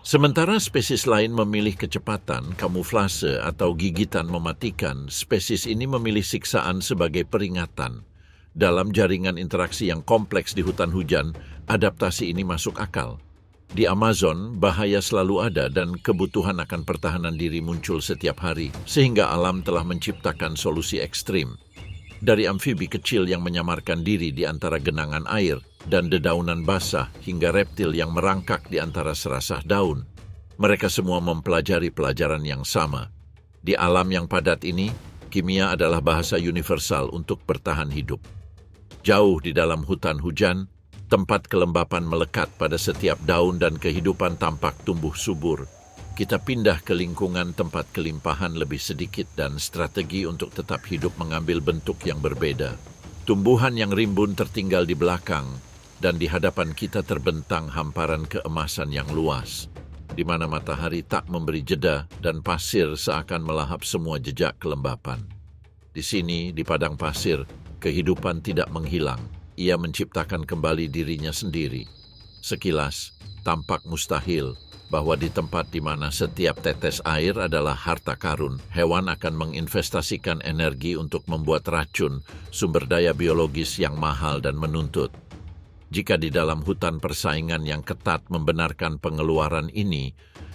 Sementara spesies lain memilih kecepatan, kamuflase, atau gigitan mematikan, spesies ini memilih siksaan sebagai peringatan. Dalam jaringan interaksi yang kompleks di hutan hujan, adaptasi ini masuk akal. Di Amazon, bahaya selalu ada dan kebutuhan akan pertahanan diri muncul setiap hari, sehingga alam telah menciptakan solusi ekstrim. Dari amfibi kecil yang menyamarkan diri di antara genangan air dan dedaunan basah hingga reptil yang merangkak di antara serasah daun. Mereka semua mempelajari pelajaran yang sama. Di alam yang padat ini, kimia adalah bahasa universal untuk bertahan hidup. Jauh di dalam hutan hujan, tempat kelembapan melekat pada setiap daun dan kehidupan tampak tumbuh subur. Kita pindah ke lingkungan tempat kelimpahan lebih sedikit dan strategi untuk tetap hidup mengambil bentuk yang berbeda. Tumbuhan yang rimbun tertinggal di belakang, dan di hadapan kita terbentang hamparan keemasan yang luas, di mana matahari tak memberi jeda dan pasir seakan melahap semua jejak kelembapan. Di sini, di padang pasir, kehidupan tidak menghilang. Ia menciptakan kembali dirinya sendiri. Sekilas, tampak mustahil bahwa di tempat di mana setiap tetes air adalah harta karun, hewan akan menginvestasikan energi untuk membuat racun, sumber daya biologis yang mahal dan menuntut. Jika di dalam hutan persaingan yang ketat membenarkan pengeluaran ini,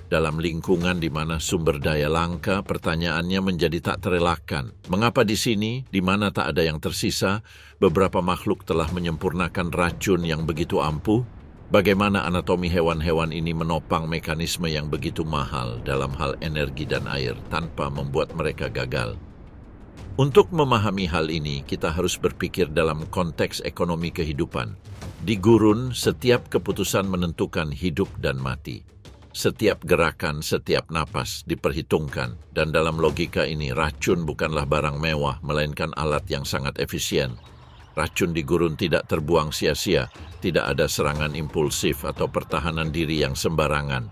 dalam lingkungan di mana sumber daya langka, pertanyaannya menjadi tak terelakkan. Mengapa di sini, di mana tak ada yang tersisa, beberapa makhluk telah menyempurnakan racun yang begitu ampuh? Bagaimana anatomi hewan-hewan ini menopang mekanisme yang begitu mahal dalam hal energi dan air tanpa membuat mereka gagal? Untuk memahami hal ini, kita harus berpikir dalam konteks ekonomi kehidupan. Di gurun, setiap keputusan menentukan hidup dan mati. Setiap gerakan, setiap napas diperhitungkan. Dan dalam logika ini, racun bukanlah barang mewah, melainkan alat yang sangat efisien. Racun di gurun tidak terbuang sia-sia, tidak ada serangan impulsif atau pertahanan diri yang sembarangan.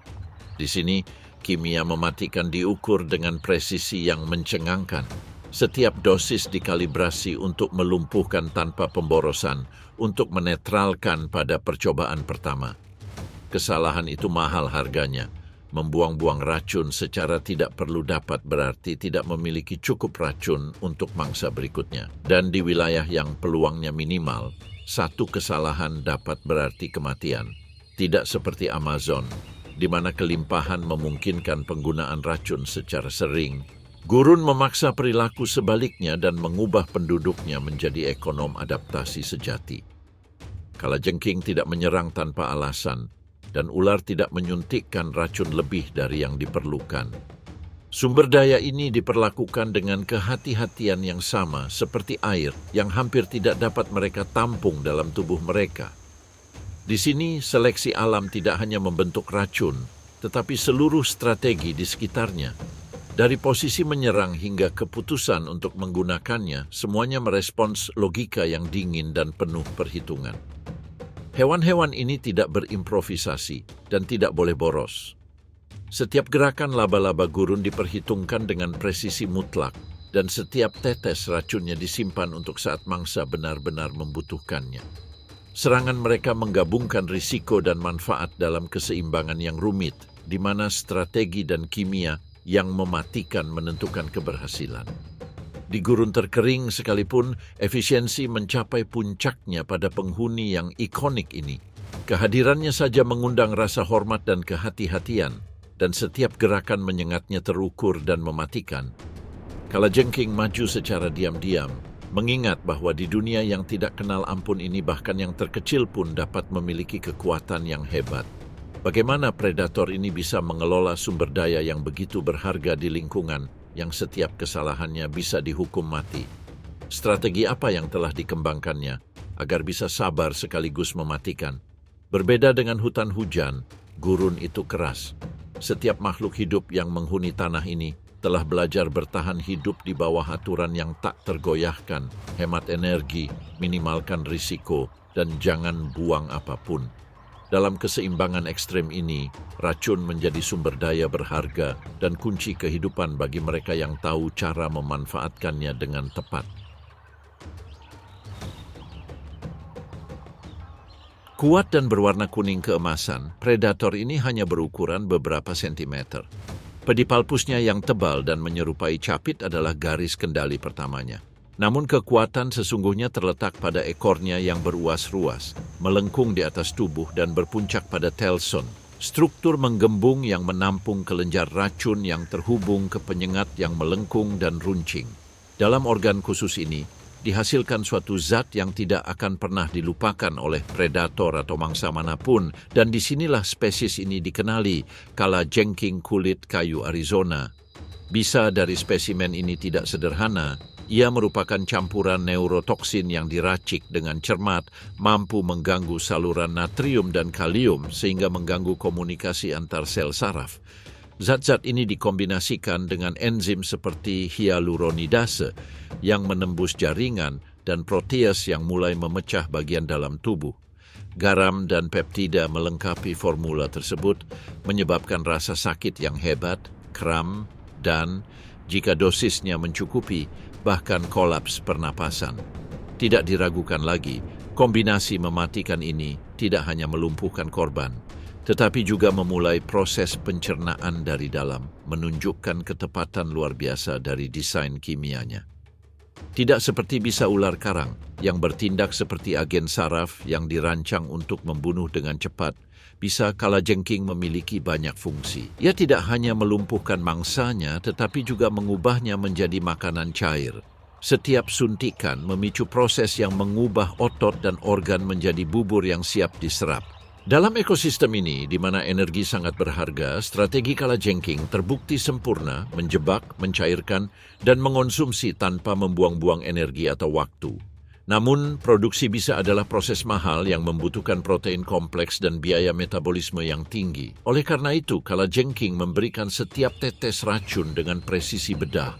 Di sini, kimia mematikan diukur dengan presisi yang mencengangkan. Setiap dosis dikalibrasi untuk melumpuhkan tanpa pemborosan, untuk menetralkan pada percobaan pertama. Kesalahan itu mahal harganya. Membuang-buang racun secara tidak perlu dapat berarti tidak memiliki cukup racun untuk mangsa berikutnya. Dan di wilayah yang peluangnya minimal, satu kesalahan dapat berarti kematian. Tidak seperti Amazon, di mana kelimpahan memungkinkan penggunaan racun secara sering. Gurun memaksa perilaku sebaliknya dan mengubah penduduknya menjadi ekonom adaptasi sejati. Kalajengking tidak menyerang tanpa alasan, dan ular tidak menyuntikkan racun lebih dari yang diperlukan. Sumber daya ini diperlakukan dengan kehati-hatian yang sama seperti air yang hampir tidak dapat mereka tampung dalam tubuh mereka. Di sini, seleksi alam tidak hanya membentuk racun, tetapi seluruh strategi di sekitarnya. Dari posisi menyerang hingga keputusan untuk menggunakannya, semuanya merespons logika yang dingin dan penuh perhitungan. Hewan-hewan ini tidak berimprovisasi dan tidak boleh boros. Setiap gerakan laba-laba gurun diperhitungkan dengan presisi mutlak dan setiap tetes racunnya disimpan untuk saat mangsa benar-benar membutuhkannya. Serangan mereka menggabungkan risiko dan manfaat dalam keseimbangan yang rumit, di mana strategi dan kimia yang mematikan menentukan keberhasilan. Di gurun terkering sekalipun, efisiensi mencapai puncaknya pada penghuni yang ikonik ini. Kehadirannya saja mengundang rasa hormat dan kehati-hatian, dan setiap gerakan menyengatnya terukur dan mematikan. Kalajengking maju secara diam-diam, mengingat bahwa di dunia yang tidak kenal ampun ini bahkan yang terkecil pun dapat memiliki kekuatan yang hebat. Bagaimana predator ini bisa mengelola sumber daya yang begitu berharga di lingkungan yang setiap kesalahannya bisa dihukum mati? Strategi apa yang telah dikembangkannya agar bisa sabar sekaligus mematikan? Berbeda dengan hutan hujan, gurun itu keras. Setiap makhluk hidup yang menghuni tanah ini telah belajar bertahan hidup di bawah aturan yang tak tergoyahkan, hemat energi, minimalkan risiko, dan jangan buang apapun. Dalam keseimbangan ekstrem ini, racun menjadi sumber daya berharga dan kunci kehidupan bagi mereka yang tahu cara memanfaatkannya dengan tepat. Kuat dan berwarna kuning keemasan, predator ini hanya berukuran beberapa sentimeter. Pedipalpusnya yang tebal dan menyerupai capit adalah garis kendali pertamanya. Namun kekuatan sesungguhnya terletak pada ekornya yang beruas-ruas, melengkung di atas tubuh dan berpuncak pada telson, struktur menggembung yang menampung kelenjar racun yang terhubung ke penyengat yang melengkung dan runcing. Dalam organ khusus ini, dihasilkan suatu zat yang tidak akan pernah dilupakan oleh predator atau mangsa manapun, dan disinilah spesies ini dikenali, kalajengking kulit kayu Arizona. Bisa dari spesimen ini tidak sederhana. Ia merupakan campuran neurotoksin yang diracik dengan cermat, mampu mengganggu saluran natrium dan kalium sehingga mengganggu komunikasi antar sel saraf. Zat-zat ini dikombinasikan dengan enzim seperti hyaluronidase yang menembus jaringan dan protease yang mulai memecah bagian dalam tubuh. Garam dan peptida melengkapi formula tersebut, menyebabkan rasa sakit yang hebat, kram, dan jika dosisnya mencukupi, bahkan kolaps pernapasan. Tidak diragukan lagi, kombinasi mematikan ini tidak hanya melumpuhkan korban, tetapi juga memulai proses pencernaan dari dalam, menunjukkan ketepatan luar biasa dari desain kimianya. Tidak seperti bisa ular karang, yang bertindak seperti agen saraf yang dirancang untuk membunuh dengan cepat, bisa kalajengking memiliki banyak fungsi. Ia tidak hanya melumpuhkan mangsanya, tetapi juga mengubahnya menjadi makanan cair. Setiap suntikan memicu proses yang mengubah otot dan organ menjadi bubur yang siap diserap. Dalam ekosistem ini, di mana energi sangat berharga, strategi kalajengking terbukti sempurna, menjebak, mencairkan, dan mengonsumsi tanpa membuang-buang energi atau waktu. Namun, produksi bisa adalah proses mahal yang membutuhkan protein kompleks dan biaya metabolisme yang tinggi. Oleh karena itu, kalajengking memberikan setiap tetes racun dengan presisi bedah.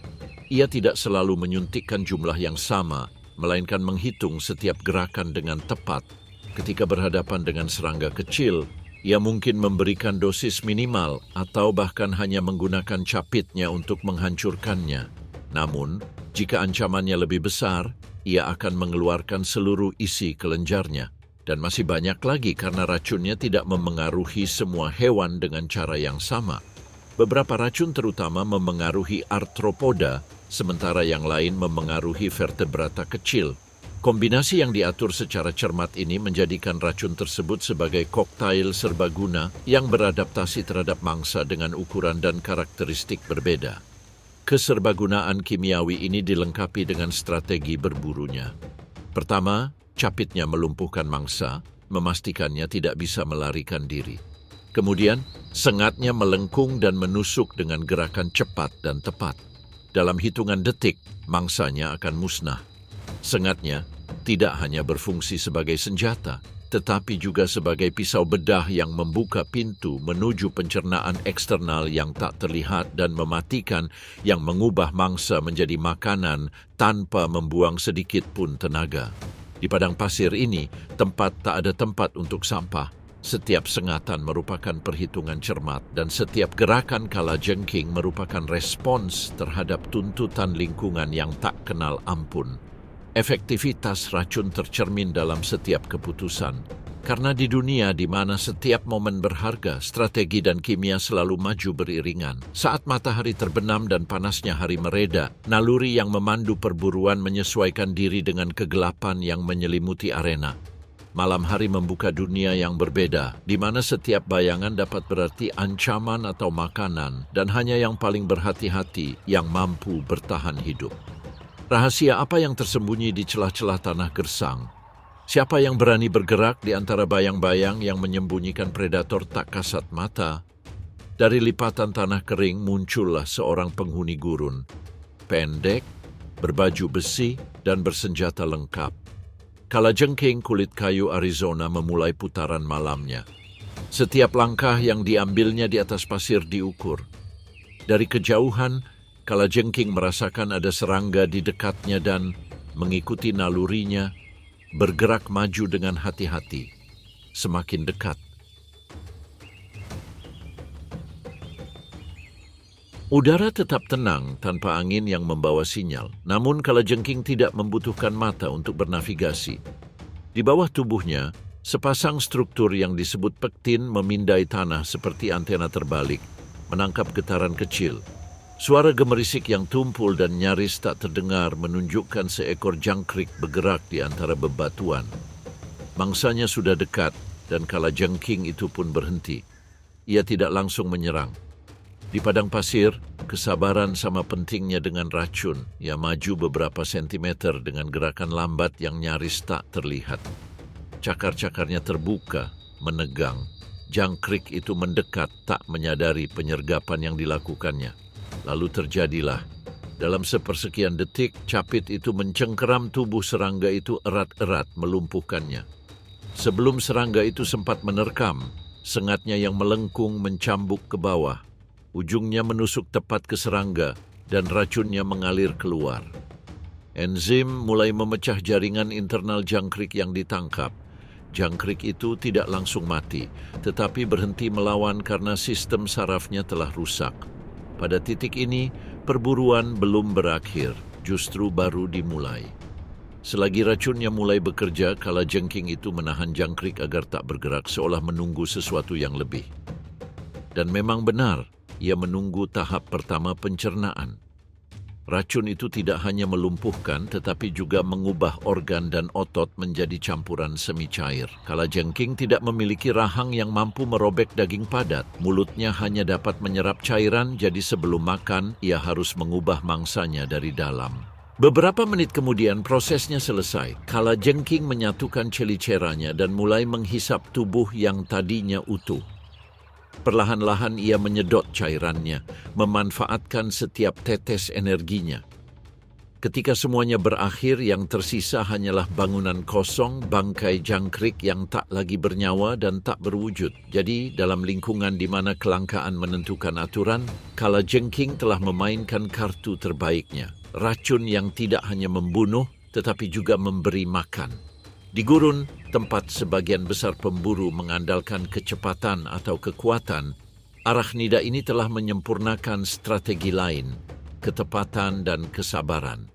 Ia tidak selalu menyuntikkan jumlah yang sama, melainkan menghitung setiap gerakan dengan tepat. Ketika berhadapan dengan serangga kecil, ia mungkin memberikan dosis minimal atau bahkan hanya menggunakan capitnya untuk menghancurkannya. Namun, jika ancamannya lebih besar, ia akan mengeluarkan seluruh isi kelenjarnya. Dan masih banyak lagi karena racunnya tidak memengaruhi semua hewan dengan cara yang sama. Beberapa racun terutama memengaruhi arthropoda, sementara yang lain memengaruhi vertebrata kecil. Kombinasi yang diatur secara cermat ini menjadikan racun tersebut sebagai koktail serbaguna yang beradaptasi terhadap mangsa dengan ukuran dan karakteristik berbeda. Keserbagunaan kimiawi ini dilengkapi dengan strategi berburunya. Pertama, capitnya melumpuhkan mangsa, memastikannya tidak bisa melarikan diri. Kemudian, sengatnya melengkung dan menusuk dengan gerakan cepat dan tepat. Dalam hitungan detik, mangsanya akan musnah. Sengatnya tidak hanya berfungsi sebagai senjata, tetapi juga sebagai pisau bedah yang membuka pintu menuju pencernaan eksternal yang tak terlihat dan mematikan, yang mengubah mangsa menjadi makanan tanpa membuang sedikit pun tenaga. Di padang pasir ini, tak ada tempat untuk sampah. Setiap sengatan merupakan perhitungan cermat dan setiap gerakan kalajengking merupakan respons terhadap tuntutan lingkungan yang tak kenal ampun. Efektivitas racun tercermin dalam setiap keputusan. Karena di dunia di mana setiap momen berharga, strategi dan kimia selalu maju beriringan. Saat matahari terbenam dan panasnya hari mereda, naluri yang memandu perburuan menyesuaikan diri dengan kegelapan yang menyelimuti arena. Malam hari membuka dunia yang berbeda, di mana setiap bayangan dapat berarti ancaman atau makanan, dan hanya yang paling berhati-hati yang mampu bertahan hidup. Rahasia apa yang tersembunyi di celah-celah tanah gersang? Siapa yang berani bergerak di antara bayang-bayang yang menyembunyikan predator tak kasat mata? Dari lipatan tanah kering muncullah seorang penghuni gurun. Pendek, berbaju besi, dan bersenjata lengkap. Kalajengking kulit kayu Arizona memulai putaran malamnya. Setiap langkah yang diambilnya di atas pasir diukur. Dari kejauhan, kalajengking merasakan ada serangga di dekatnya dan, mengikuti nalurinya, bergerak maju dengan hati-hati. Semakin dekat, Udara tetap tenang tanpa angin yang membawa sinyal, namun kalajengking tidak membutuhkan mata untuk bernavigasi. Di bawah tubuhnya, sepasang struktur yang disebut pektin memindai tanah seperti antena terbalik, menangkap getaran kecil. Suara gemerisik yang tumpul dan nyaris tak terdengar menunjukkan seekor jangkrik bergerak di antara bebatuan. Mangsanya sudah dekat dan kalajengking itu pun berhenti. Ia tidak langsung menyerang. Di padang pasir, kesabaran sama pentingnya dengan racun. Ia maju beberapa sentimeter dengan gerakan lambat yang nyaris tak terlihat. Cakar-cakarnya terbuka, menegang. Jangkrik itu mendekat tak menyadari penyergapan yang dilakukannya. Lalu terjadilah. Dalam sepersekian detik, capit itu mencengkeram tubuh serangga itu erat-erat melumpuhkannya. Sebelum serangga itu sempat menerkam, sengatnya yang melengkung mencambuk ke bawah. Ujungnya menusuk tepat ke serangga dan racunnya mengalir keluar. Enzim mulai memecah jaringan internal jangkrik yang ditangkap. Jangkrik itu tidak langsung mati, tetapi berhenti melawan karena sistem sarafnya telah rusak. Pada titik ini, perburuan belum berakhir, justru baru dimulai. Selagi racunnya mulai bekerja, kalajengking itu menahan jangkrik agar tak bergerak seolah menunggu sesuatu yang lebih. Dan memang benar, ia menunggu tahap pertama pencernaan. Racun itu tidak hanya melumpuhkan, tetapi juga mengubah organ dan otot menjadi campuran semi cair. Kalajengking tidak memiliki rahang yang mampu merobek daging padat. Mulutnya hanya dapat menyerap cairan, jadi sebelum makan, ia harus mengubah mangsanya dari dalam. Beberapa menit kemudian prosesnya selesai. Kalajengking menyatukan celiceranya dan mulai menghisap tubuh yang tadinya utuh. Perlahan-lahan ia menyedot cairannya, memanfaatkan setiap tetes energinya. Ketika semuanya berakhir, yang tersisa hanyalah bangunan kosong, bangkai jangkrik yang tak lagi bernyawa dan tak berwujud. Jadi, dalam lingkungan di mana kelangkaan menentukan aturan, kalajengking telah memainkan kartu terbaiknya. Racun yang tidak hanya membunuh, tetapi juga memberi makan. Di gurun, tempat sebagian besar pemburu mengandalkan kecepatan atau kekuatan, arachnida ini telah menyempurnakan strategi lain, ketepatan dan kesabaran.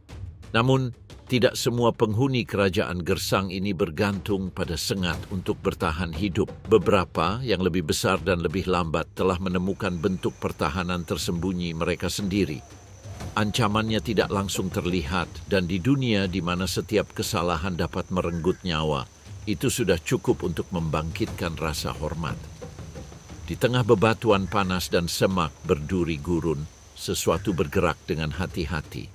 Namun, tidak semua penghuni kerajaan gersang ini bergantung pada sengat untuk bertahan hidup. Beberapa yang lebih besar dan lebih lambat telah menemukan bentuk pertahanan tersembunyi mereka sendiri. Ancamannya tidak langsung terlihat, dan di dunia di mana setiap kesalahan dapat merenggut nyawa, itu sudah cukup untuk membangkitkan rasa hormat. Di tengah bebatuan panas dan semak berduri gurun, sesuatu bergerak dengan hati-hati.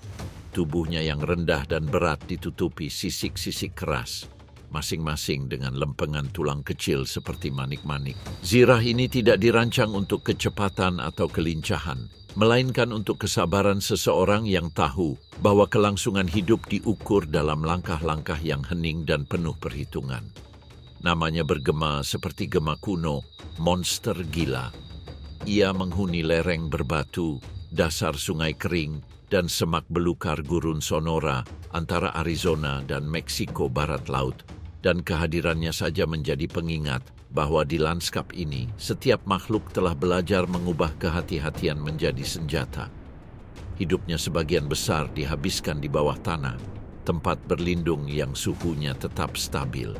Tubuhnya yang rendah dan berat ditutupi sisik-sisik keras, masing-masing dengan lempengan tulang kecil seperti manik-manik. Zirah ini tidak dirancang untuk kecepatan atau kelincahan, melainkan untuk kesabaran seseorang yang tahu bahwa kelangsungan hidup diukur dalam langkah-langkah yang hening dan penuh perhitungan. Namanya bergema seperti gema kuno, monster gila. Ia menghuni lereng berbatu, dasar sungai kering, dan semak belukar gurun Sonora antara Arizona dan Meksiko barat laut, dan kehadirannya saja menjadi pengingat bahwa di lanskap ini, setiap makhluk telah belajar mengubah kehati-hatian menjadi senjata. Hidupnya sebagian besar dihabiskan di bawah tanah, tempat berlindung yang suhunya tetap stabil.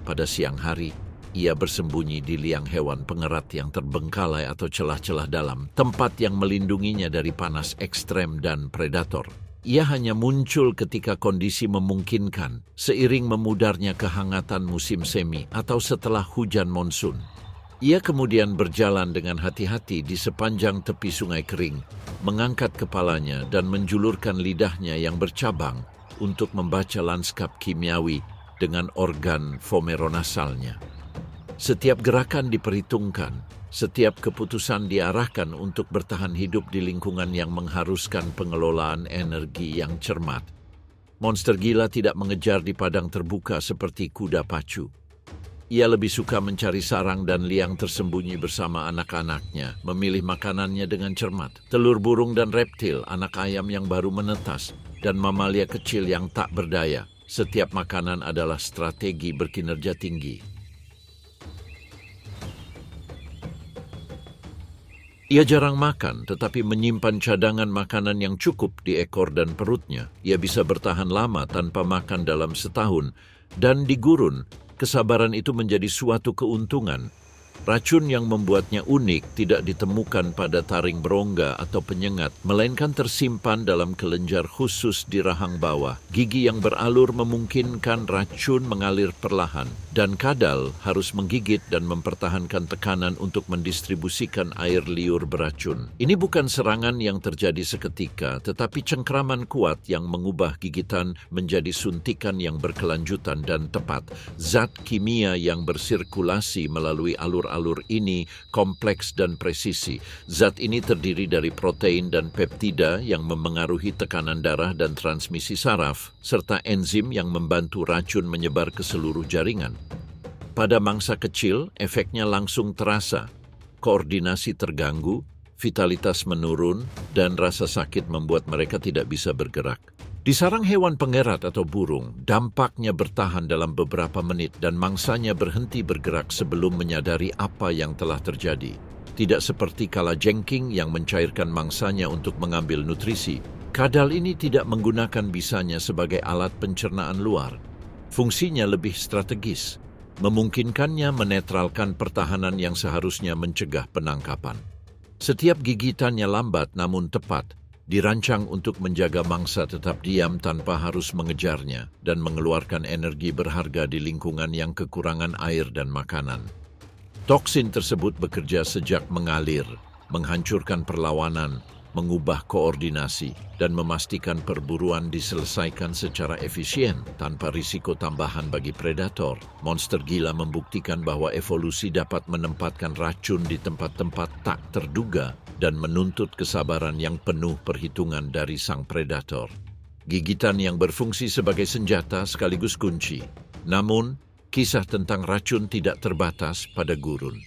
Pada siang hari, ia bersembunyi di liang hewan pengerat yang terbengkalai atau celah-celah dalam, tempat yang melindunginya dari panas ekstrem dan predator. Ia hanya muncul ketika kondisi memungkinkan, seiring memudarnya kehangatan musim semi atau setelah hujan monsun. Ia kemudian berjalan dengan hati-hati di sepanjang tepi sungai kering, mengangkat kepalanya dan menjulurkan lidahnya yang bercabang untuk membaca lanskap kimiawi dengan organ vomeronasalnya. Setiap gerakan diperhitungkan, setiap keputusan diarahkan untuk bertahan hidup di lingkungan yang mengharuskan pengelolaan energi yang cermat. Monster gila tidak mengejar di padang terbuka seperti kuda pacu. Ia lebih suka mencari sarang dan liang tersembunyi bersama anak-anaknya, memilih makanannya dengan cermat. Telur burung dan reptil, anak ayam yang baru menetas, dan mamalia kecil yang tak berdaya. Setiap makanan adalah strategi berkinerja tinggi. Ia jarang makan, tetapi menyimpan cadangan makanan yang cukup di ekor dan perutnya. Ia bisa bertahan lama tanpa makan dalam setahun, dan di gurun, kesabaran itu menjadi suatu keuntungan. Racun yang membuatnya unik tidak ditemukan pada taring berongga atau penyengat, melainkan tersimpan dalam kelenjar khusus di rahang bawah. Gigi yang beralur memungkinkan racun mengalir perlahan, dan kadal harus menggigit dan mempertahankan tekanan untuk mendistribusikan air liur beracun. Ini bukan serangan yang terjadi seketika, tetapi cengkraman kuat yang mengubah gigitan menjadi suntikan yang berkelanjutan dan tepat. Zat kimia yang bersirkulasi melalui alur ini kompleks dan presisi. Zat ini terdiri dari protein dan peptida yang memengaruhi tekanan darah dan transmisi saraf, serta enzim yang membantu racun menyebar ke seluruh jaringan. Pada mangsa kecil, efeknya langsung terasa. Koordinasi terganggu, vitalitas menurun, dan rasa sakit membuat mereka tidak bisa bergerak. Di sarang hewan pengerat atau burung, dampaknya bertahan dalam beberapa menit dan mangsanya berhenti bergerak sebelum menyadari apa yang telah terjadi. Tidak seperti kalajengking yang mencairkan mangsanya untuk mengambil nutrisi, kadal ini tidak menggunakan bisanya sebagai alat pencernaan luar. Fungsinya lebih strategis, memungkinkannya menetralkan pertahanan yang seharusnya mencegah penangkapan. Setiap gigitannya lambat namun tepat, dirancang untuk menjaga mangsa tetap diam tanpa harus mengejarnya dan mengeluarkan energi berharga di lingkungan yang kekurangan air dan makanan. Toksin tersebut bekerja sejak mengalir, menghancurkan perlawanan, mengubah koordinasi, dan memastikan perburuan diselesaikan secara efisien tanpa risiko tambahan bagi predator. Monster gila membuktikan bahwa evolusi dapat menempatkan racun di tempat-tempat tak terduga dan menuntut kesabaran yang penuh perhitungan dari sang predator. Gigitan yang berfungsi sebagai senjata sekaligus kunci. Namun, kisah tentang racun tidak terbatas pada gurun.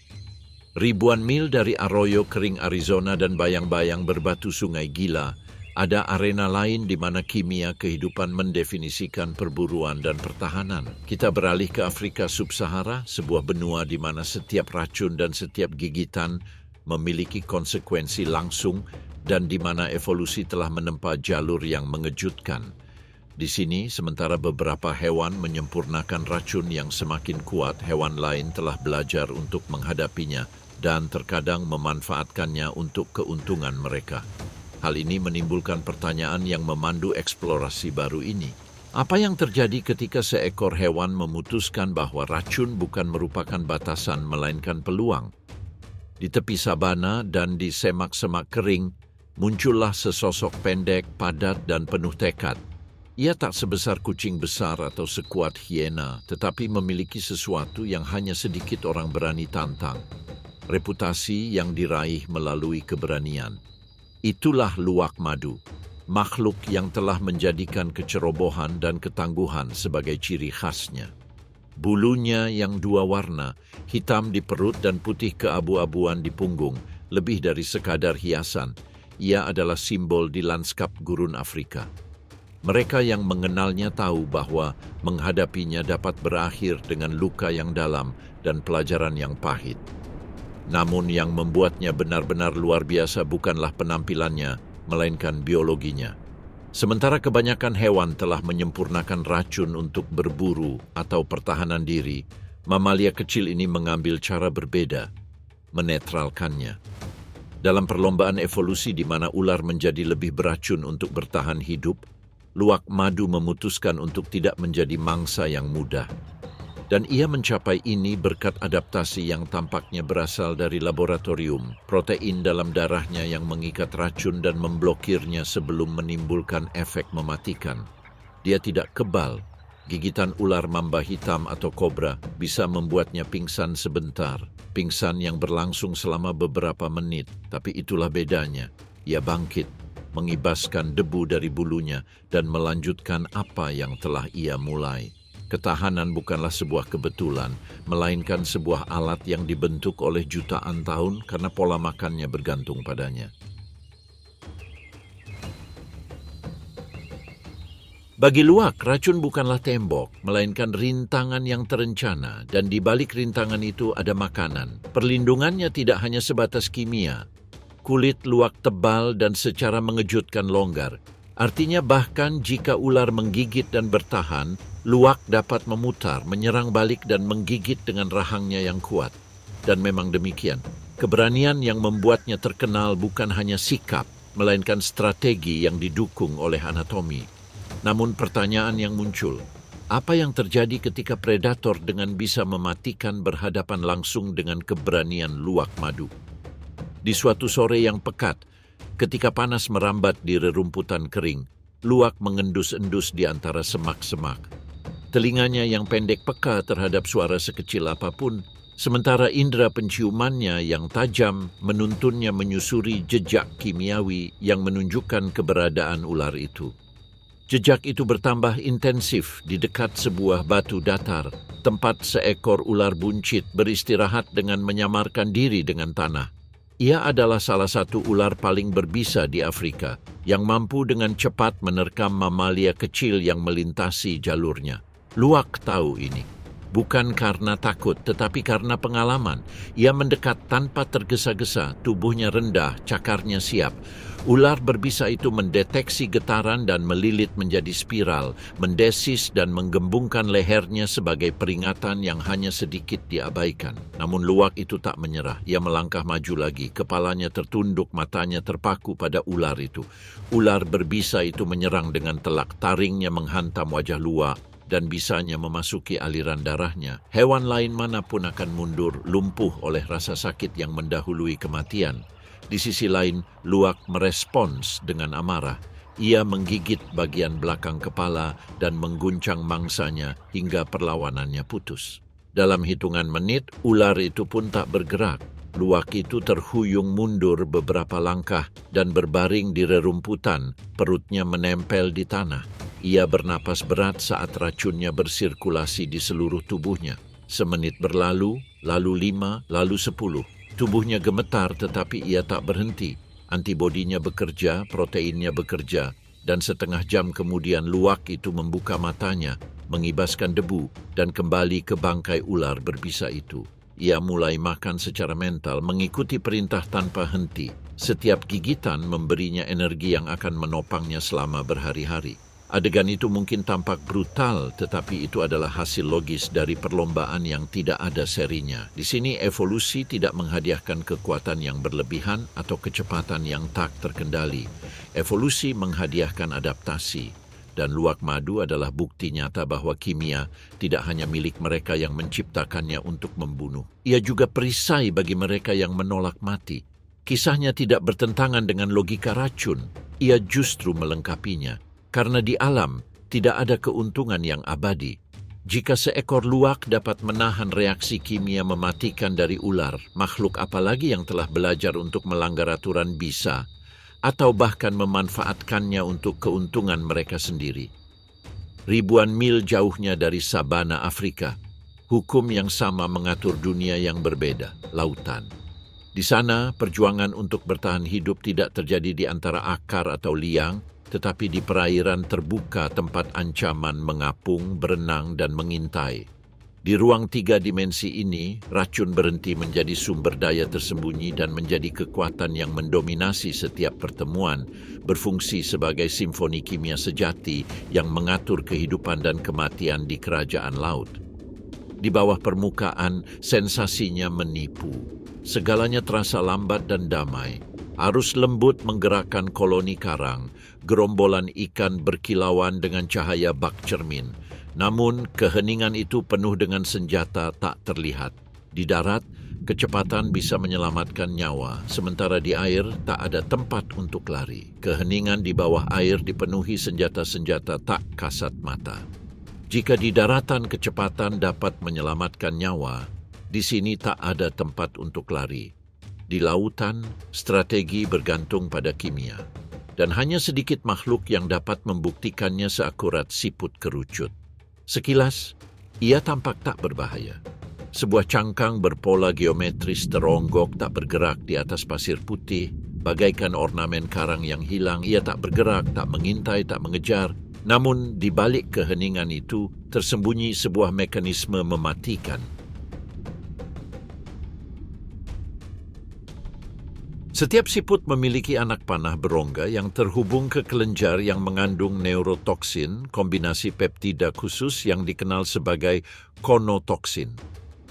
Ribuan mil dari arroyo kering Arizona dan bayang-bayang berbatu Sungai Gila, ada arena lain di mana kimia kehidupan mendefinisikan perburuan dan pertahanan. Kita beralih ke Afrika Sub-Sahara, sebuah benua di mana setiap racun dan setiap gigitan memiliki konsekuensi langsung dan di mana evolusi telah menempa jalur yang mengejutkan. Di sini, sementara beberapa hewan menyempurnakan racun yang semakin kuat, hewan lain telah belajar untuk menghadapinya dan terkadang memanfaatkannya untuk keuntungan mereka. Hal ini menimbulkan pertanyaan yang memandu eksplorasi baru ini. Apa yang terjadi ketika seekor hewan memutuskan bahwa racun bukan merupakan batasan melainkan peluang? Di tepi sabana dan di semak-semak kering, muncullah sesosok pendek, padat, dan penuh tekad. Ia tak sebesar kucing besar atau sekuat hiena, tetapi memiliki sesuatu yang hanya sedikit orang berani tantang. Reputasi yang diraih melalui keberanian. Itulah luwak madu, makhluk yang telah menjadikan kecerobohan dan ketangguhan sebagai ciri khasnya. Bulunya yang dua warna, hitam di perut dan putih keabu-abuan di punggung, lebih dari sekadar hiasan. Ia adalah simbol di lanskap gurun Afrika. Mereka yang mengenalnya tahu bahwa menghadapinya dapat berakhir dengan luka yang dalam dan pelajaran yang pahit. Namun yang membuatnya benar-benar luar biasa bukanlah penampilannya, melainkan biologinya. Sementara kebanyakan hewan telah menyempurnakan racun untuk berburu atau pertahanan diri, mamalia kecil ini mengambil cara berbeda, menetralkannya. Dalam perlombaan evolusi di mana ular menjadi lebih beracun untuk bertahan hidup, luwak madu memutuskan untuk tidak menjadi mangsa yang mudah. Dan ia mencapai ini berkat adaptasi yang tampaknya berasal dari laboratorium, protein dalam darahnya yang mengikat racun dan memblokirnya sebelum menimbulkan efek mematikan. Dia tidak kebal. Gigitan ular mamba hitam atau kobra bisa membuatnya pingsan sebentar, pingsan yang berlangsung selama beberapa menit, tapi itulah bedanya. Ia bangkit, mengibaskan debu dari bulunya, dan melanjutkan apa yang telah ia mulai. Ketahanan bukanlah sebuah kebetulan, melainkan sebuah alat yang dibentuk oleh jutaan tahun karena pola makannya bergantung padanya. Bagi luwak, racun bukanlah tembok, melainkan rintangan yang terencana, dan di balik rintangan itu ada makanan. Perlindungannya tidak hanya sebatas kimia. Kulit luwak tebal dan secara mengejutkan longgar. Artinya bahkan jika ular menggigit dan bertahan, luwak dapat memutar, menyerang balik dan menggigit dengan rahangnya yang kuat. Dan memang demikian. Keberanian yang membuatnya terkenal bukan hanya sikap, melainkan strategi yang didukung oleh anatomi. Namun pertanyaan yang muncul, apa yang terjadi ketika predator dengan bisa mematikan berhadapan langsung dengan keberanian luwak madu? Di suatu sore yang pekat, ketika panas merambat di rerumputan kering, luwak mengendus-endus di antara semak-semak. Telinganya yang pendek peka terhadap suara sekecil apapun, sementara indera penciumannya yang tajam menuntunnya menyusuri jejak kimiawi yang menunjukkan keberadaan ular itu. Jejak itu bertambah intensif di dekat sebuah batu datar, tempat seekor ular buncit beristirahat dengan menyamarkan diri dengan tanah. Ia adalah salah satu ular paling berbisa di Afrika, yang mampu dengan cepat menerkam mamalia kecil yang melintasi jalurnya. Luwak tahu ini. Bukan karena takut, tetapi karena pengalaman. Ia mendekat tanpa tergesa-gesa, tubuhnya rendah, cakarnya siap. Ular berbisa itu mendeteksi getaran dan melilit menjadi spiral, mendesis dan menggembungkan lehernya sebagai peringatan yang hanya sedikit diabaikan. Namun luwak itu tak menyerah. Ia melangkah maju lagi, kepalanya tertunduk, matanya terpaku pada ular itu. Ular berbisa itu menyerang dengan telak, taringnya menghantam wajah luwak dan bisanya memasuki aliran darahnya. Hewan lain manapun akan mundur, lumpuh oleh rasa sakit yang mendahului kematian. Di sisi lain, luwak merespons dengan amarah. Ia menggigit bagian belakang kepala dan mengguncang mangsanya hingga perlawanannya putus. Dalam hitungan menit, ular itu pun tak bergerak. Luwak itu terhuyung mundur beberapa langkah dan berbaring di rerumputan, perutnya menempel di tanah. Ia bernapas berat saat racunnya bersirkulasi di seluruh tubuhnya. Semenit berlalu, lalu 5, lalu 10. Tubuhnya gemetar tetapi ia tak berhenti. Antibodinya bekerja, proteinnya bekerja, dan setengah jam kemudian luwak itu membuka matanya, mengibaskan debu, dan kembali ke bangkai ular berbisa itu. Ia mulai makan secara mental, mengikuti perintah tanpa henti. Setiap gigitan memberinya energi yang akan menopangnya selama berhari-hari. Adegan itu mungkin tampak brutal, tetapi itu adalah hasil logis dari perlombaan yang tidak ada serinya. Di sini evolusi tidak menghadiahkan kekuatan yang berlebihan atau kecepatan yang tak terkendali. Evolusi menghadiahkan adaptasi, dan luwak madu adalah bukti nyata bahwa kimia tidak hanya milik mereka yang menciptakannya untuk membunuh. Ia juga perisai bagi mereka yang menolak mati. Kisahnya tidak bertentangan dengan logika racun, ia justru melengkapinya. Karena di alam tidak ada keuntungan yang abadi. Jika seekor luwak dapat menahan reaksi kimia mematikan dari ular, makhluk apalagi yang telah belajar untuk melanggar aturan bisa, atau bahkan memanfaatkannya untuk keuntungan mereka sendiri. Ribuan mil jauhnya dari sabana Afrika, hukum yang sama mengatur dunia yang berbeda, lautan. Di sana, perjuangan untuk bertahan hidup tidak terjadi di antara akar atau liang, tetapi di perairan terbuka tempat ancaman mengapung, berenang, dan mengintai. Di ruang 3 dimensi ini, racun berhenti menjadi sumber daya tersembunyi dan menjadi kekuatan yang mendominasi setiap pertemuan, berfungsi sebagai simfoni kimia sejati yang mengatur kehidupan dan kematian di kerajaan laut. Di bawah permukaan, sensasinya menipu. Segalanya terasa lambat dan damai. Arus lembut menggerakkan koloni karang, gerombolan ikan berkilauan dengan cahaya bak cermin. Namun, keheningan itu penuh dengan senjata tak terlihat. Di darat, kecepatan bisa menyelamatkan nyawa, sementara di air tak ada tempat untuk lari. Keheningan di bawah air dipenuhi senjata-senjata tak kasat mata. Jika di daratan kecepatan dapat menyelamatkan nyawa, di sini tak ada tempat untuk lari. Di lautan, strategi bergantung pada kimia, dan hanya sedikit makhluk yang dapat membuktikannya seakurat siput kerucut. Sekilas, ia tampak tak berbahaya. Sebuah cangkang berpola geometris teronggok tak bergerak di atas pasir putih, bagaikan ornamen karang yang hilang. Ia tak bergerak, tak mengintai, tak mengejar. Namun, di balik keheningan itu, tersembunyi sebuah mekanisme mematikan. Setiap siput memiliki anak panah berongga yang terhubung ke kelenjar yang mengandung neurotoksin, kombinasi peptida khusus yang dikenal sebagai konotoksin.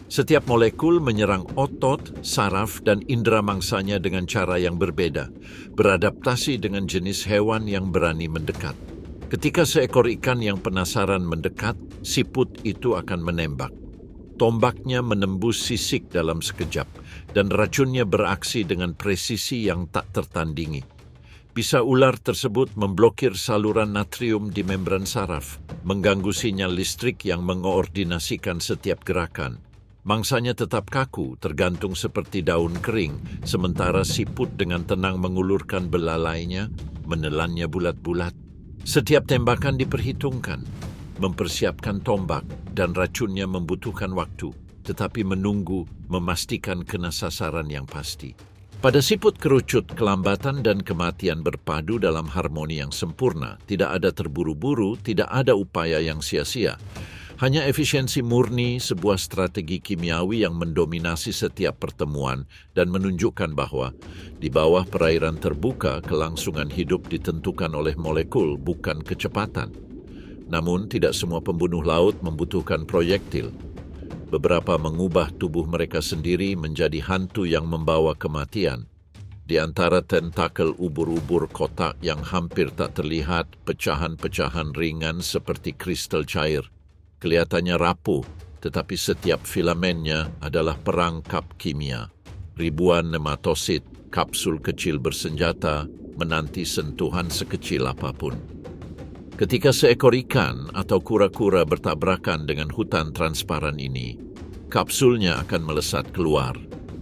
Setiap molekul menyerang otot, saraf, dan indera mangsanya dengan cara yang berbeda, beradaptasi dengan jenis hewan yang berani mendekat. Ketika seekor ikan yang penasaran mendekat, siput itu akan menembak. Tombaknya menembus sisik dalam sekejap, dan racunnya beraksi dengan presisi yang tak tertandingi. Bisa ular tersebut memblokir saluran natrium di membran saraf, mengganggu sinyal listrik yang mengoordinasikan setiap gerakan. Mangsanya tetap kaku, tergantung seperti daun kering, sementara siput dengan tenang mengulurkan belalainya, menelannya bulat-bulat. Setiap tembakan diperhitungkan, mempersiapkan tombak, dan racunnya membutuhkan waktu, tetapi menunggu memastikan kena sasaran yang pasti. Pada siput kerucut, kelambatan dan kematian berpadu dalam harmoni yang sempurna. Tidak ada terburu-buru, tidak ada upaya yang sia-sia. Hanya efisiensi murni, sebuah strategi kimiawi yang mendominasi setiap pertemuan dan menunjukkan bahwa di bawah perairan terbuka, kelangsungan hidup ditentukan oleh molekul, bukan kecepatan. Namun, tidak semua pembunuh laut membutuhkan proyektil. Beberapa mengubah tubuh mereka sendiri menjadi hantu yang membawa kematian. Di antara tentakel ubur-ubur kotak yang hampir tak terlihat, pecahan-pecahan ringan seperti kristal cair. Kelihatannya rapuh, tetapi setiap filamennya adalah perangkap kimia. Ribuan nematosid, kapsul kecil bersenjata, menanti sentuhan sekecil apapun. Ketika seekor ikan atau kura-kura bertabrakan dengan hutan transparan ini, kapsulnya akan melesat keluar,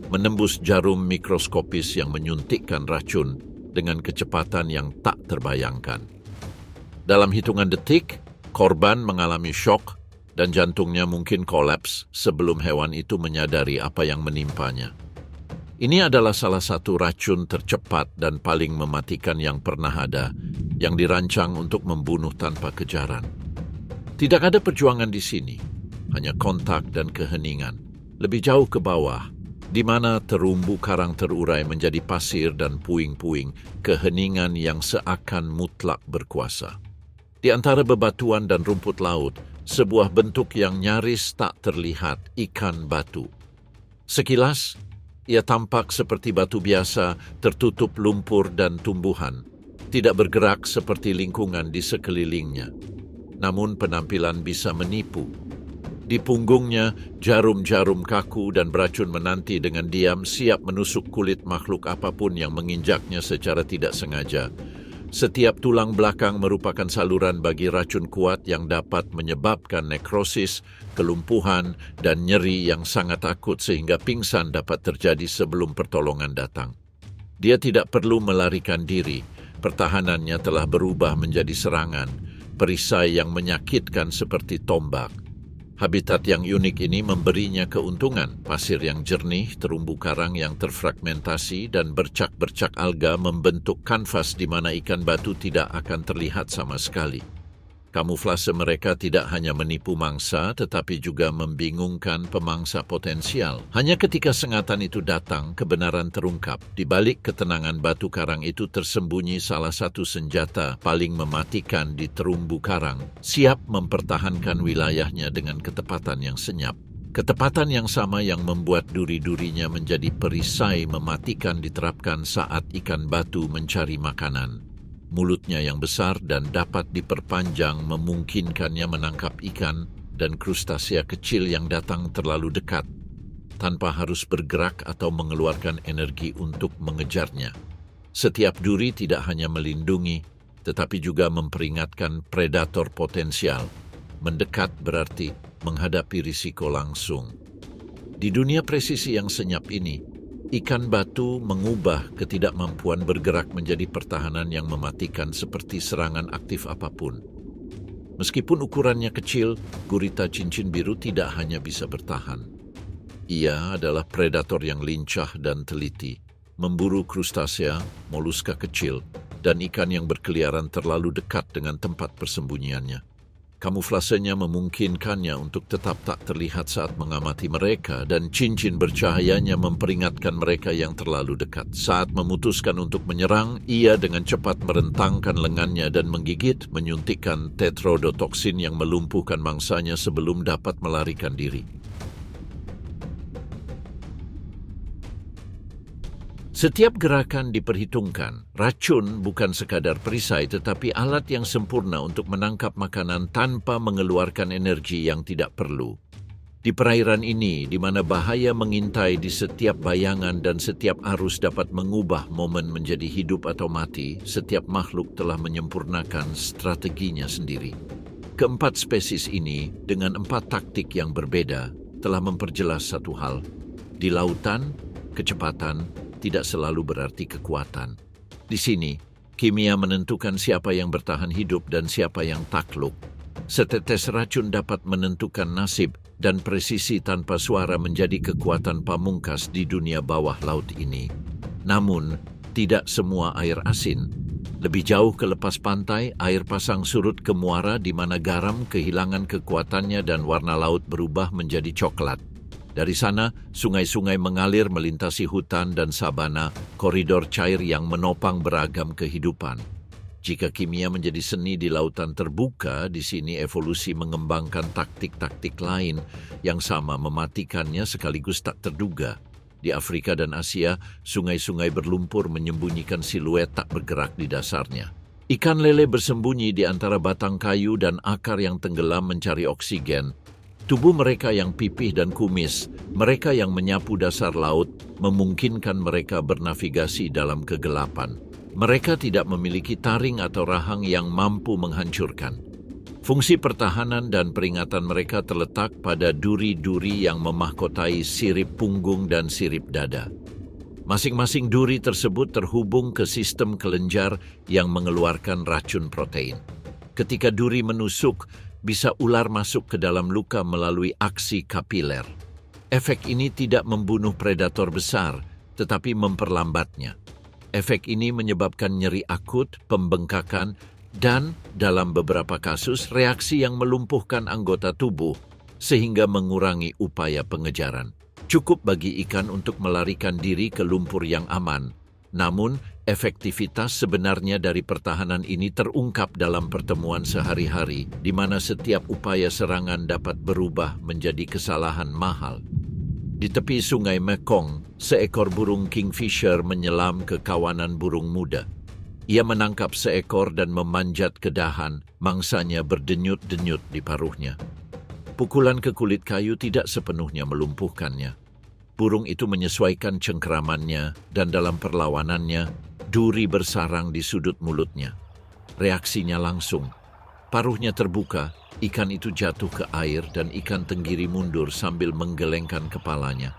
menembus jarum mikroskopis yang menyuntikkan racun dengan kecepatan yang tak terbayangkan. Dalam hitungan detik, korban mengalami syok dan jantungnya mungkin kolaps sebelum hewan itu menyadari apa yang menimpanya. Ini adalah salah satu racun tercepat dan paling mematikan yang pernah ada, yang dirancang untuk membunuh tanpa kejaran. Tidak ada perjuangan di sini, hanya kontak dan keheningan. Lebih jauh ke bawah, di mana terumbu karang terurai menjadi pasir dan puing-puing, keheningan yang seakan mutlak berkuasa. Di antara bebatuan dan rumput laut, sebuah bentuk yang nyaris tak terlihat, ikan batu. Sekilas, ia tampak seperti batu biasa, tertutup lumpur dan tumbuhan, tidak bergerak seperti lingkungan di sekelilingnya. Namun penampilan bisa menipu. Di punggungnya, jarum-jarum kaku dan beracun menanti dengan diam, siap menusuk kulit makhluk apapun yang menginjaknya secara tidak sengaja. Setiap tulang belakang merupakan saluran bagi racun kuat yang dapat menyebabkan nekrosis, kelumpuhan, dan nyeri yang sangat akut sehingga pingsan dapat terjadi sebelum pertolongan datang. Dia tidak perlu melarikan diri, pertahanannya telah berubah menjadi serangan, perisai yang menyakitkan seperti tombak. Habitat yang unik ini memberinya keuntungan, pasir yang jernih, terumbu karang yang terfragmentasi, dan bercak-bercak alga membentuk kanvas di mana ikan batu tidak akan terlihat sama sekali. Kamuflase mereka tidak hanya menipu mangsa, tetapi juga membingungkan pemangsa potensial. Hanya ketika sengatan itu datang, kebenaran terungkap. Di balik ketenangan batu karang itu tersembunyi salah satu senjata paling mematikan di terumbu karang, siap mempertahankan wilayahnya dengan ketepatan yang senyap. Ketepatan yang sama yang membuat duri-durinya menjadi perisai mematikan diterapkan saat ikan batu mencari makanan. Mulutnya yang besar dan dapat diperpanjang memungkinkannya menangkap ikan dan krustasea kecil yang datang terlalu dekat, tanpa harus bergerak atau mengeluarkan energi untuk mengejarnya. Setiap duri tidak hanya melindungi, tetapi juga memperingatkan predator potensial. Mendekat berarti menghadapi risiko langsung. Di dunia presisi yang senyap ini, ikan batu mengubah ketidakmampuan bergerak menjadi pertahanan yang mematikan seperti serangan aktif apapun. Meskipun ukurannya kecil, gurita cincin biru tidak hanya bisa bertahan. Ia adalah predator yang lincah dan teliti, memburu krustasea, moluska kecil, dan ikan yang berkeliaran terlalu dekat dengan tempat persembunyiannya. Kamuflasenya memungkinkannya untuk tetap tak terlihat saat mengamati mereka dan cincin bercahayanya memperingatkan mereka yang terlalu dekat. Saat memutuskan untuk menyerang, ia dengan cepat merentangkan lengannya dan menggigit, menyuntikkan tetrodotoksin yang melumpuhkan mangsanya sebelum dapat melarikan diri. Setiap gerakan diperhitungkan. Racun bukan sekadar perisai tetapi alat yang sempurna untuk menangkap makanan tanpa mengeluarkan energi yang tidak perlu. Di perairan ini, di mana bahaya mengintai di setiap bayangan dan setiap arus dapat mengubah momen menjadi hidup atau mati, setiap makhluk telah menyempurnakan strateginya sendiri. Keempat spesies ini, dengan 4 taktik yang berbeda, telah memperjelas satu hal. Di lautan, kecepatan tidak selalu berarti kekuatan. Di sini, kimia menentukan siapa yang bertahan hidup dan siapa yang takluk. Setetes racun dapat menentukan nasib dan presisi tanpa suara menjadi kekuatan pamungkas di dunia bawah laut ini. Namun, tidak semua air asin. Lebih jauh ke lepas pantai, air pasang surut ke muara di mana garam kehilangan kekuatannya dan warna laut berubah menjadi coklat. Dari sana, sungai-sungai mengalir melintasi hutan dan sabana, koridor cair yang menopang beragam kehidupan. Jika kimia menjadi seni di lautan terbuka, di sini evolusi mengembangkan taktik-taktik lain yang sama mematikannya sekaligus tak terduga. Di Afrika dan Asia, sungai-sungai berlumpur menyembunyikan siluet tak bergerak di dasarnya. Ikan lele bersembunyi di antara batang kayu dan akar yang tenggelam mencari oksigen. Tubuh mereka yang pipih dan kumis, mereka yang menyapu dasar laut, memungkinkan mereka bernavigasi dalam kegelapan. Mereka tidak memiliki taring atau rahang yang mampu menghancurkan. Fungsi pertahanan dan peringatan mereka terletak pada duri-duri yang memahkotai sirip punggung dan sirip dada. Masing-masing duri tersebut terhubung ke sistem kelenjar yang mengeluarkan racun protein. Ketika duri menusuk, bisa ular masuk ke dalam luka melalui aksi kapiler. Efek ini tidak membunuh predator besar, tetapi memperlambatnya. Efek ini menyebabkan nyeri akut, pembengkakan, dan dalam beberapa kasus reaksi yang melumpuhkan anggota tubuh, sehingga mengurangi upaya pengejaran. Cukup bagi ikan untuk melarikan diri ke lumpur yang aman. Namun, efektivitas sebenarnya dari pertahanan ini terungkap dalam pertemuan sehari-hari, di mana setiap upaya serangan dapat berubah menjadi kesalahan mahal. Di tepi sungai Mekong, seekor burung kingfisher menyelam ke kawanan burung muda. Ia menangkap seekor dan memanjat ke dahan, mangsanya berdenyut-denyut di paruhnya. Pukulan ke kulit kayu tidak sepenuhnya melumpuhkannya. Burung itu menyesuaikan cengkeramannya dan dalam perlawanannya, duri bersarang di sudut mulutnya. Reaksinya langsung. Paruhnya terbuka, ikan itu jatuh ke air dan ikan tenggiri mundur sambil menggelengkan kepalanya.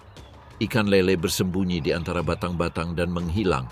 Ikan lele bersembunyi di antara batang-batang dan menghilang.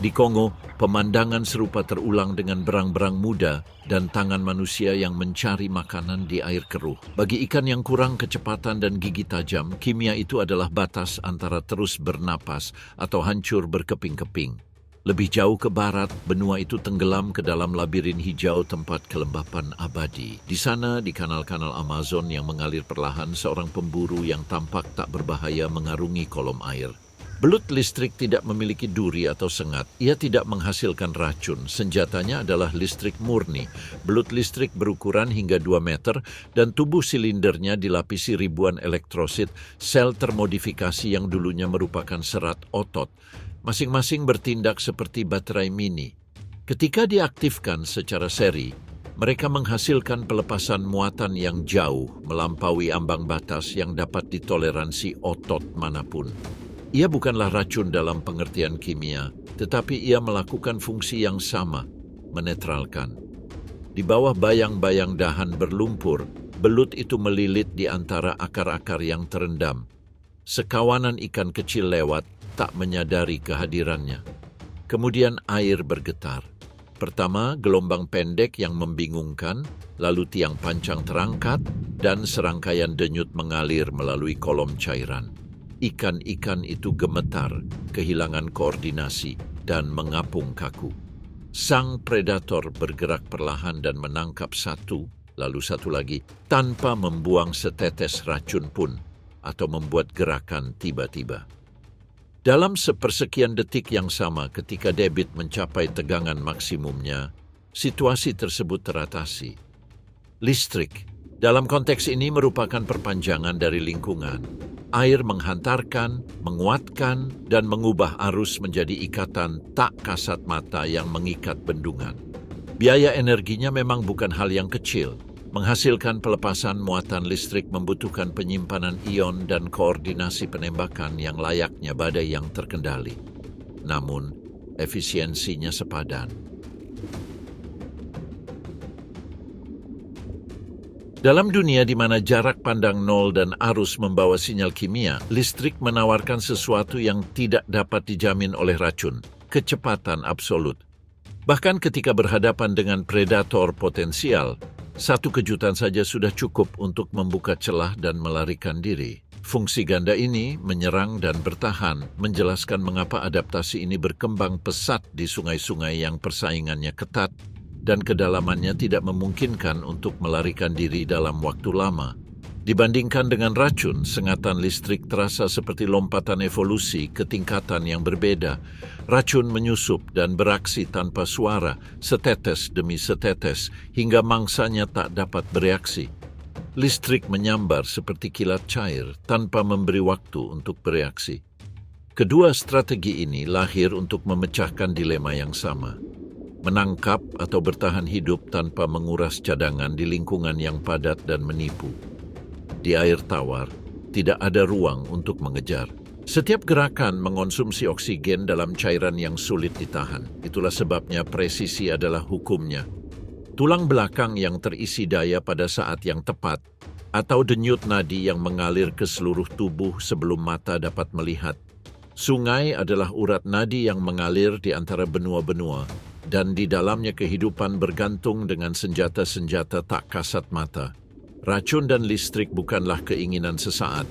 Di Kongo, pemandangan serupa terulang dengan berang-berang muda dan tangan manusia yang mencari makanan di air keruh. Bagi ikan yang kurang kecepatan dan gigi tajam, kimia itu adalah batas antara terus bernapas atau hancur berkeping-keping. Lebih jauh ke barat, benua itu tenggelam ke dalam labirin hijau tempat kelembapan abadi. Di sana, di kanal-kanal Amazon yang mengalir perlahan, seorang pemburu yang tampak tak berbahaya mengarungi kolom air. Belut listrik tidak memiliki duri atau sengat. Ia tidak menghasilkan racun. Senjatanya adalah listrik murni. Belut listrik berukuran hingga 2 meter dan tubuh silindernya dilapisi ribuan elektrosit, sel termodifikasi yang dulunya merupakan serat otot. Masing-masing bertindak seperti baterai mini. Ketika diaktifkan secara seri, mereka menghasilkan pelepasan muatan yang jauh melampaui ambang batas yang dapat ditoleransi otot manapun. Ia bukanlah racun dalam pengertian kimia, tetapi ia melakukan fungsi yang sama, menetralkan. Di bawah bayang-bayang dahan berlumpur, belut itu melilit di antara akar-akar yang terendam. Sekawanan ikan kecil lewat, tak menyadari kehadirannya. Kemudian air bergetar. Pertama, gelombang pendek yang membingungkan, lalu tiang pancang terangkat, dan serangkaian denyut mengalir melalui kolom cairan. Ikan-ikan itu gemetar, kehilangan koordinasi, dan mengapung kaku. Sang predator bergerak perlahan dan menangkap satu, Lalu satu lagi, tanpa membuang setetes racun pun atau membuat gerakan tiba-tiba. Dalam sepersekian detik yang sama ketika David mencapai tegangan maksimumnya, situasi tersebut teratasi. Listrik, dalam konteks ini merupakan perpanjangan dari lingkungan. Air menghantarkan, menguatkan, dan mengubah arus menjadi ikatan tak kasat mata yang mengikat bendungan. Biaya energinya memang bukan hal yang kecil. Menghasilkan pelepasan muatan listrik membutuhkan penyimpanan ion dan koordinasi penembakan yang layaknya badai yang terkendali. Namun, efisiensinya sepadan. Dalam dunia di mana jarak pandang nol dan arus membawa sinyal kimia, listrik menawarkan sesuatu yang tidak dapat dijamin oleh racun, kecepatan absolut. Bahkan ketika berhadapan dengan predator potensial, satu kejutan saja sudah cukup untuk membuka celah dan melarikan diri. Fungsi ganda ini, menyerang dan bertahan, menjelaskan mengapa adaptasi ini berkembang pesat di sungai-sungai yang persaingannya ketat dan kedalamannya tidak memungkinkan untuk melarikan diri dalam waktu lama. Dibandingkan dengan racun, sengatan listrik terasa seperti lompatan evolusi ke tingkatan yang berbeda. Racun menyusup dan beraksi tanpa suara, setetes demi setetes, hingga mangsanya tak dapat bereaksi. Listrik menyambar seperti kilat cair tanpa memberi waktu untuk bereaksi. Kedua strategi ini lahir untuk memecahkan dilema yang sama. Menangkap atau bertahan hidup tanpa menguras cadangan di lingkungan yang padat dan menipu. Di air tawar, tidak ada ruang untuk mengejar. Setiap gerakan mengonsumsi oksigen dalam cairan yang sulit ditahan. Itulah sebabnya presisi adalah hukumnya. Tulang belakang yang terisi daya pada saat yang tepat, atau denyut nadi yang mengalir ke seluruh tubuh sebelum mata dapat melihat. Sungai adalah urat nadi yang mengalir di antara benua-benua, dan di dalamnya kehidupan bergantung dengan senjata-senjata tak kasat mata. Racun dan listrik bukanlah keinginan sesaat.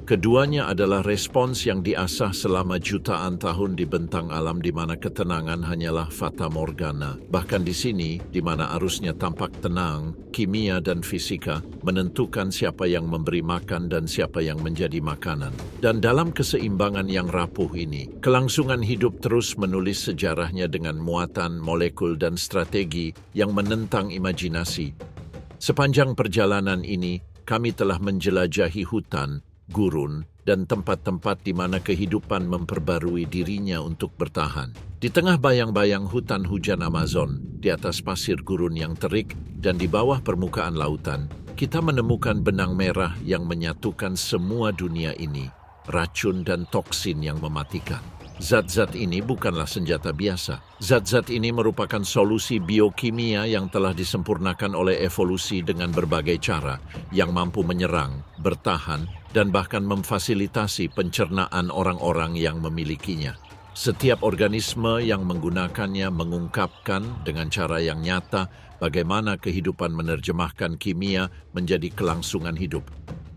Keduanya adalah respons yang diasah selama jutaan tahun di bentang alam di mana ketenangan hanyalah fata morgana. Bahkan di sini, di mana arusnya tampak tenang, kimia dan fisika menentukan siapa yang memberi makan dan siapa yang menjadi makanan. Dan dalam keseimbangan yang rapuh ini, kelangsungan hidup terus menulis sejarahnya dengan muatan, molekul, dan strategi yang menentang imajinasi. Sepanjang perjalanan ini, kami telah menjelajahi hutan, gurun, dan tempat-tempat di mana kehidupan memperbarui dirinya untuk bertahan. Di tengah bayang-bayang hutan hujan Amazon, di atas pasir gurun yang terik, dan di bawah permukaan lautan, kita menemukan benang merah yang menyatukan semua dunia ini, racun dan toksin yang mematikan. Zat-zat ini bukanlah senjata biasa. Zat-zat ini merupakan solusi biokimia yang telah disempurnakan oleh evolusi dengan berbagai cara, yang mampu menyerang, bertahan, dan bahkan memfasilitasi pencernaan orang-orang yang memilikinya. Setiap organisme yang menggunakannya mengungkapkan dengan cara yang nyata bagaimana kehidupan menerjemahkan kimia menjadi kelangsungan hidup.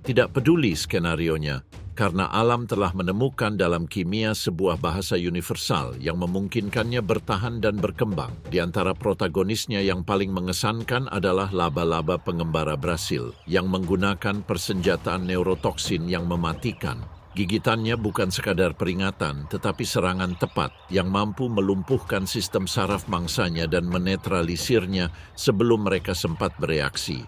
Tidak peduli skenarionya, karena alam telah menemukan dalam kimia sebuah bahasa universal yang memungkinkannya bertahan dan berkembang. Di antara protagonisnya yang paling mengesankan adalah laba-laba pengembara Brasil yang menggunakan persenjataan neurotoksin yang mematikan. Gigitannya bukan sekadar peringatan, tetapi serangan tepat yang mampu melumpuhkan sistem saraf mangsanya dan menetralisirnya sebelum mereka sempat bereaksi.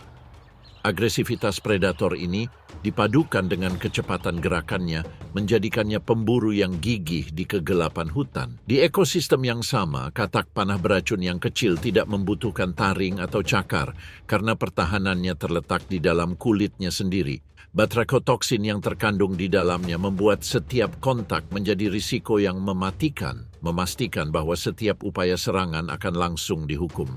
Agresivitas predator ini dipadukan dengan kecepatan gerakannya menjadikannya pemburu yang gigih di kegelapan hutan. Di ekosistem yang sama, katak panah beracun yang kecil tidak membutuhkan taring atau cakar karena pertahanannya terletak di dalam kulitnya sendiri. Batrachotoksin yang terkandung di dalamnya membuat setiap kontak menjadi risiko yang mematikan, memastikan bahwa setiap upaya serangan akan langsung dihukum.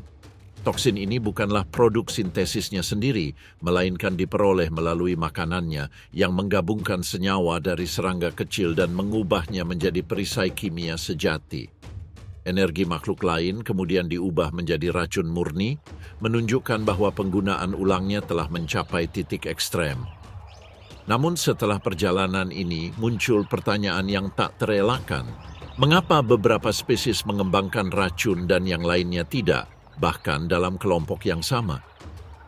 Toksin ini bukanlah produk sintesisnya sendiri, melainkan diperoleh melalui makanannya yang menggabungkan senyawa dari serangga kecil dan mengubahnya menjadi perisai kimia sejati. Energi makhluk lain kemudian diubah menjadi racun murni, menunjukkan bahwa penggunaan ulangnya telah mencapai titik ekstrem. Namun setelah perjalanan ini muncul pertanyaan yang tak terelakkan. Mengapa beberapa spesies mengembangkan racun dan yang lainnya tidak? Bahkan dalam kelompok yang sama.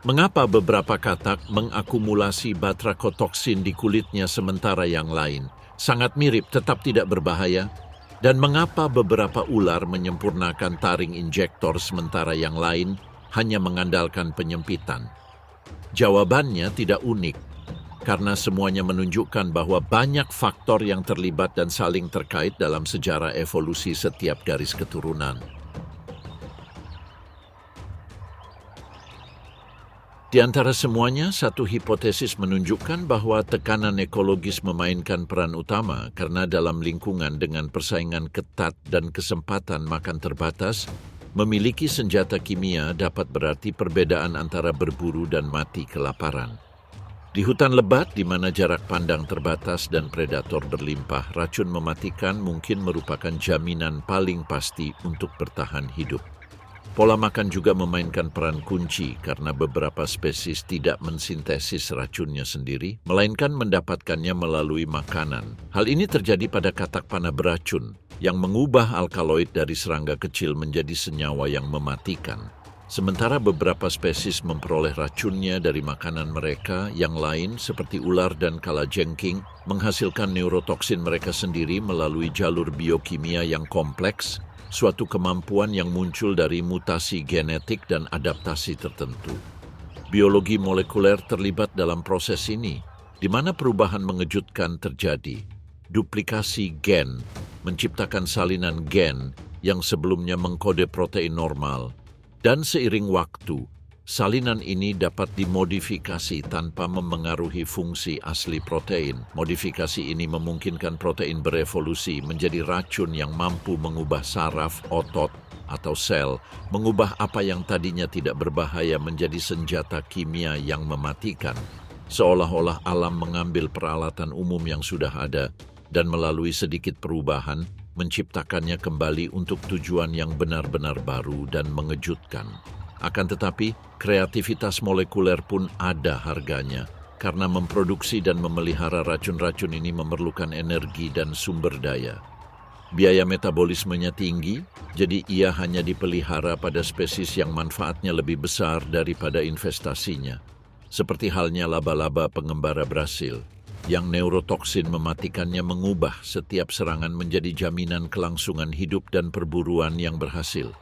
Mengapa beberapa katak mengakumulasi batrachotoksin di kulitnya sementara yang lain sangat mirip tetap tidak berbahaya? Dan mengapa beberapa ular menyempurnakan taring injektor sementara yang lain hanya mengandalkan penyempitan? Jawabannya tidak unik, karena semuanya menunjukkan bahwa banyak faktor yang terlibat dan saling terkait dalam sejarah evolusi setiap garis keturunan. Di antara semuanya, satu hipotesis menunjukkan bahwa tekanan ekologis memainkan peran utama karena dalam lingkungan dengan persaingan ketat dan kesempatan makan terbatas, memiliki senjata kimia dapat berarti perbedaan antara berburu dan mati kelaparan. Di hutan lebat, di mana jarak pandang terbatas dan predator berlimpah, racun mematikan mungkin merupakan jaminan paling pasti untuk bertahan hidup. Pola makan juga memainkan peran kunci karena beberapa spesies tidak mensintesis racunnya sendiri, melainkan mendapatkannya melalui makanan. Hal ini terjadi pada katak panah beracun, yang mengubah alkaloid dari serangga kecil menjadi senyawa yang mematikan. Sementara beberapa spesies memperoleh racunnya dari makanan mereka, yang lain seperti ular dan kalajengking menghasilkan neurotoksin mereka sendiri melalui jalur biokimia yang kompleks, suatu kemampuan yang muncul dari mutasi genetik dan adaptasi tertentu. Biologi molekuler terlibat dalam proses ini, di mana perubahan mengejutkan terjadi. Duplikasi gen menciptakan salinan gen yang sebelumnya mengkode protein normal, dan seiring waktu, salinan ini dapat dimodifikasi tanpa memengaruhi fungsi asli protein. Modifikasi ini memungkinkan protein berevolusi menjadi racun yang mampu mengubah saraf, otot, atau sel, mengubah apa yang tadinya tidak berbahaya menjadi senjata kimia yang mematikan. Seolah-olah alam mengambil peralatan umum yang sudah ada dan melalui sedikit perubahan, menciptakannya kembali untuk tujuan yang benar-benar baru dan mengejutkan. Akan tetapi, kreativitas molekuler pun ada harganya, karena memproduksi dan memelihara racun-racun ini memerlukan energi dan sumber daya. Biaya metabolismenya tinggi, jadi ia hanya dipelihara pada spesies yang manfaatnya lebih besar daripada investasinya. Seperti halnya laba-laba pengembara Brasil, yang neurotoksin mematikannya mengubah setiap serangan menjadi jaminan kelangsungan hidup dan perburuan yang berhasil.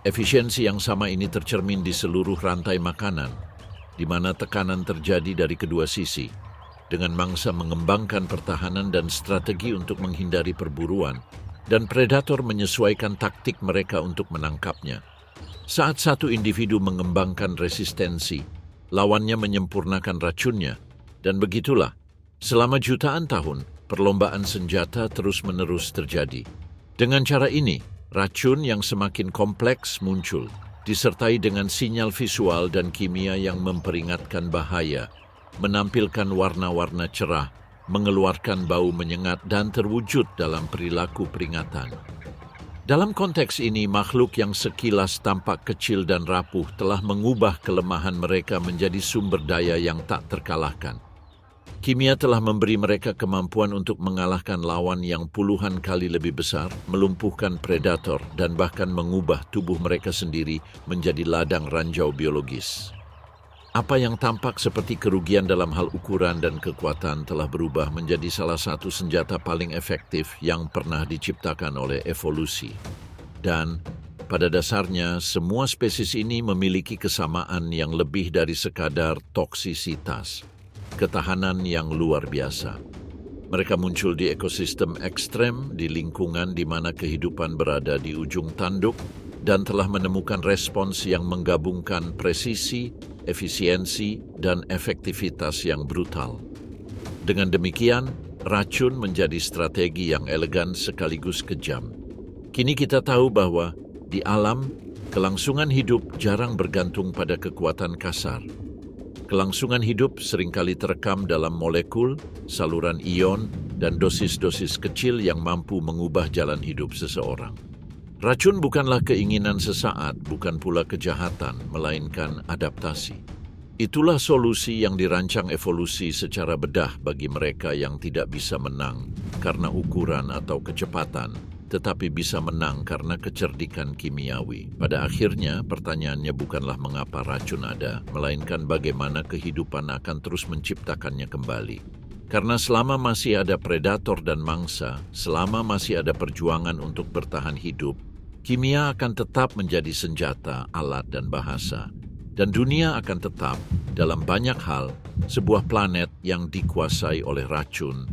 Efisiensi yang sama ini tercermin di seluruh rantai makanan, di mana tekanan terjadi dari kedua sisi, dengan mangsa mengembangkan pertahanan dan strategi untuk menghindari perburuan, dan predator menyesuaikan taktik mereka untuk menangkapnya. Saat satu individu mengembangkan resistensi, lawannya menyempurnakan racunnya, dan begitulah, selama jutaan tahun, perlombaan senjata terus-menerus terjadi. Dengan cara ini, racun yang semakin kompleks muncul, disertai dengan sinyal visual dan kimia yang memperingatkan bahaya, menampilkan warna-warna cerah, mengeluarkan bau menyengat dan terwujud dalam perilaku peringatan. Dalam konteks ini, makhluk yang sekilas tampak kecil dan rapuh telah mengubah kelemahan mereka menjadi sumber daya yang tak terkalahkan. Kimia telah memberi mereka kemampuan untuk mengalahkan lawan yang puluhan kali lebih besar, melumpuhkan predator, dan bahkan mengubah tubuh mereka sendiri menjadi ladang ranjau biologis. Apa yang tampak seperti kerugian dalam hal ukuran dan kekuatan telah berubah menjadi salah satu senjata paling efektif yang pernah diciptakan oleh evolusi. Dan pada dasarnya, semua spesies ini memiliki kesamaan yang lebih dari sekadar toksisitas. Ketahanan yang luar biasa. Mereka muncul di ekosistem ekstrem, di lingkungan di mana kehidupan berada di ujung tanduk, dan telah menemukan respons yang menggabungkan presisi, efisiensi, dan efektivitas yang brutal. Dengan demikian, racun menjadi strategi yang elegan sekaligus kejam. Kini kita tahu bahwa di alam, kelangsungan hidup jarang bergantung pada kekuatan kasar. Kelangsungan hidup seringkali terekam dalam molekul, saluran ion, dan dosis-dosis kecil yang mampu mengubah jalan hidup seseorang. Racun bukanlah keinginan sesaat, bukan pula kejahatan, melainkan adaptasi. Itulah solusi yang dirancang evolusi secara bedah bagi mereka yang tidak bisa menang karena ukuran atau kecepatan, tetapi bisa menang karena kecerdikan kimiawi. Pada akhirnya, pertanyaannya bukanlah mengapa racun ada, melainkan bagaimana kehidupan akan terus menciptakannya kembali. Karena selama masih ada predator dan mangsa, selama masih ada perjuangan untuk bertahan hidup, kimia akan tetap menjadi senjata, alat, dan bahasa. Dan dunia akan tetap, dalam banyak hal, sebuah planet yang dikuasai oleh racun